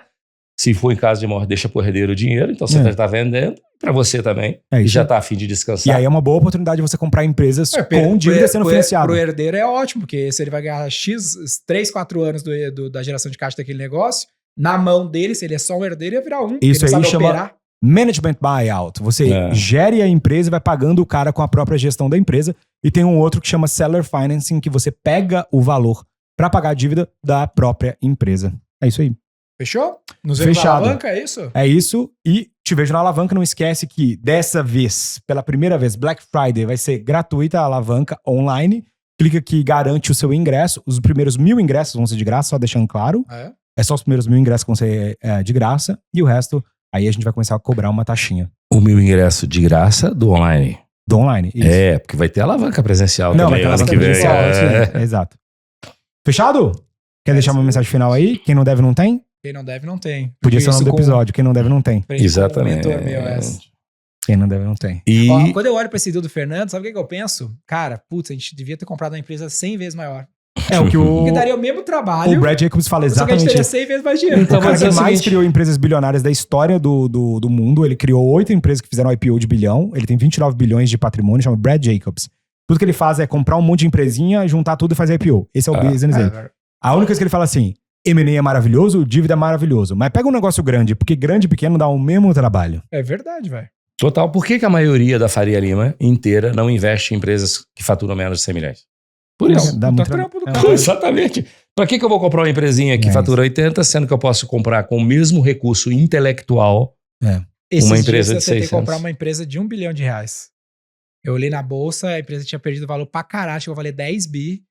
Se for em caso de morte, deixa pro herdeiro o dinheiro, então você tá vendendo, pra você também, É e isso. já tá a fim de E descansar. aí é uma boa oportunidade de você comprar empresas com Pro- dívida sendo pro- financiada. Pro herdeiro é ótimo, porque se ele vai ganhar X, 3, 4 anos da geração de caixa daquele negócio, na mão dele, se ele é só um herdeiro, ia virar um. Isso ele não aí sabe chama- operar. Management buyout. Você gere a empresa e vai pagando o cara com a própria gestão da empresa. E tem um outro que chama seller financing, que você pega o valor para pagar a dívida da própria empresa. É isso aí. Fechou? Nos vemos na Fechado. alavanca, é isso? É isso. E te vejo na alavanca. Não esquece que dessa vez, pela primeira vez, Black Friday vai ser gratuita a alavanca online. Clica aqui e garante o seu ingresso. Os primeiros 1.000 ingressos vão ser de graça, só deixando claro. É só os primeiros 1.000 ingressos que vão ser de graça. E o resto, aí a gente vai começar a cobrar uma taxinha. O meu ingresso de graça do online. Do online. Isso. É, porque vai ter alavanca presencial Não, vai também ter ano alavanca que vem. presencial, isso aí. Exato. Fechado? Quer deixar uma mensagem final aí? Quem não deve, não tem? Quem não deve, não tem. Podia ser o Isso nome do com- episódio. Quem não deve, não tem. aprendi com um Exatamente. mentor meu, essa. Quem não deve, não tem. E Ó, quando eu olho pra esse deal do Fernando, sabe o que eu penso? Cara, putz, a gente devia ter comprado uma empresa 100 vezes maior. É o que Porque daria o mesmo trabalho, o Brad Jacobs fala só que a gente exatamente teria isso. 100 vezes mais dinheiro. Então, O cara vou dizer que o mais seguinte. criou empresas bilionárias da história do mundo. Ele criou 8 empresas que fizeram IPO de bilhão. Ele tem 29 bilhões de patrimônio, chama Brad Jacobs. Tudo que ele faz é comprar um monte de empresinha, juntar tudo e fazer IPO. Esse é o business dele. A única coisa que ele fala assim, M&A é maravilhoso, dívida é maravilhoso. Mas pega um negócio grande, porque grande e pequeno dá o mesmo trabalho. É verdade, velho. total, por que a maioria da Faria Lima inteira não investe em empresas que faturam menos de 100 milhões? Por isso. Dá Puta muito trampo do é. cara. Exatamente. Para que eu vou comprar uma empresinha que É fatura 80, sendo que eu posso comprar com o mesmo recurso intelectual? Esses Uma dias empresa eu de tentei 600. comprar uma empresa de R$1 bilhão. Eu olhei na bolsa, a empresa tinha perdido valor pra caralho, chegou a valer 10 bi.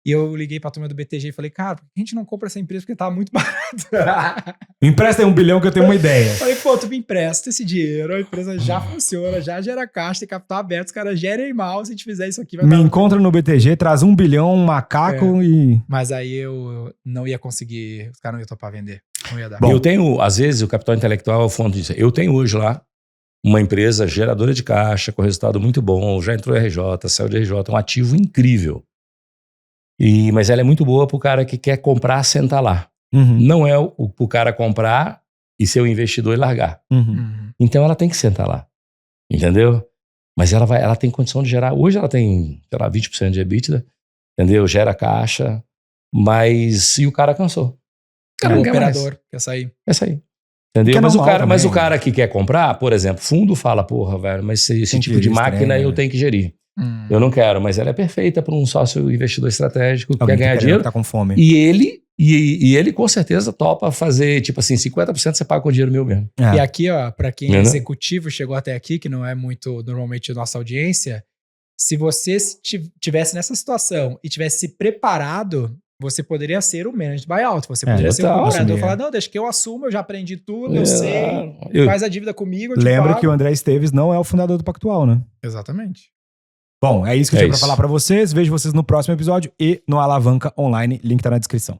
E eu liguei pra turma do BTG e falei, cara, por que a gente não compra essa empresa porque tá muito barato? Empresta aí 1 bilhão que eu tenho uma ideia. Falei, pô, tu me empresta esse dinheiro, a empresa já funciona, já gera caixa, tem capital aberto, os caras gerem mal, se a gente fizer isso aqui vai Me dar... encontra no BTG, traz 1 bilhão, um macaco e... Mas aí eu não ia conseguir, os caras não iam topar vender, não ia dar. Bom. Eu tenho, às vezes, o capital intelectual é o fundo disso. Eu tenho hoje lá uma empresa geradora de caixa, com resultado muito bom, já entrou em RJ, saiu de RJ, é um ativo incrível. Mas ela é muito boa pro cara que quer comprar, sentar lá. Uhum, Não é pro cara comprar e ser um investidor e largar. uhum. Uhum. Então ela tem que sentar lá. Entendeu? Mas ela tem condição de gerar. Hoje ela tem, sei lá, 20% de EBITDA. Entendeu? Gera caixa. Mas. E o cara cansou. O cara O não quer mais. operador quer sair. É isso aí. Entendeu? Que é Mas, normal mas o também. cara que quer comprar, por exemplo, fundo fala, porra, velho, mas esse Tem que tipo de gerir máquina extremo, eu né? tenho que gerir. Hum. Eu não quero, mas ela é perfeita para um sócio investidor estratégico que Alguém quer ganhar querendo, dinheiro. tá com fome. E ele com certeza topa fazer, tipo assim, 50% você paga com dinheiro meu mesmo. E É. aqui, ó, pra quem é Né? executivo chegou até aqui, que não é muito normalmente nossa audiência, se você tivesse nessa situação e tivesse se preparado, você poderia ser o managed buyout. Você poderia ser o total. comprador e Assumir, falar, não, deixa que eu assumo, eu já aprendi tudo, eu sei, Eu- faz a dívida comigo, eu te Lembra pago. que o André Esteves não é o fundador do Pactual, né? Exatamente. Bom, é isso que eu É tinha pra isso. falar pra vocês. Vejo vocês no próximo episódio e no Alavanca Online. Link tá na descrição.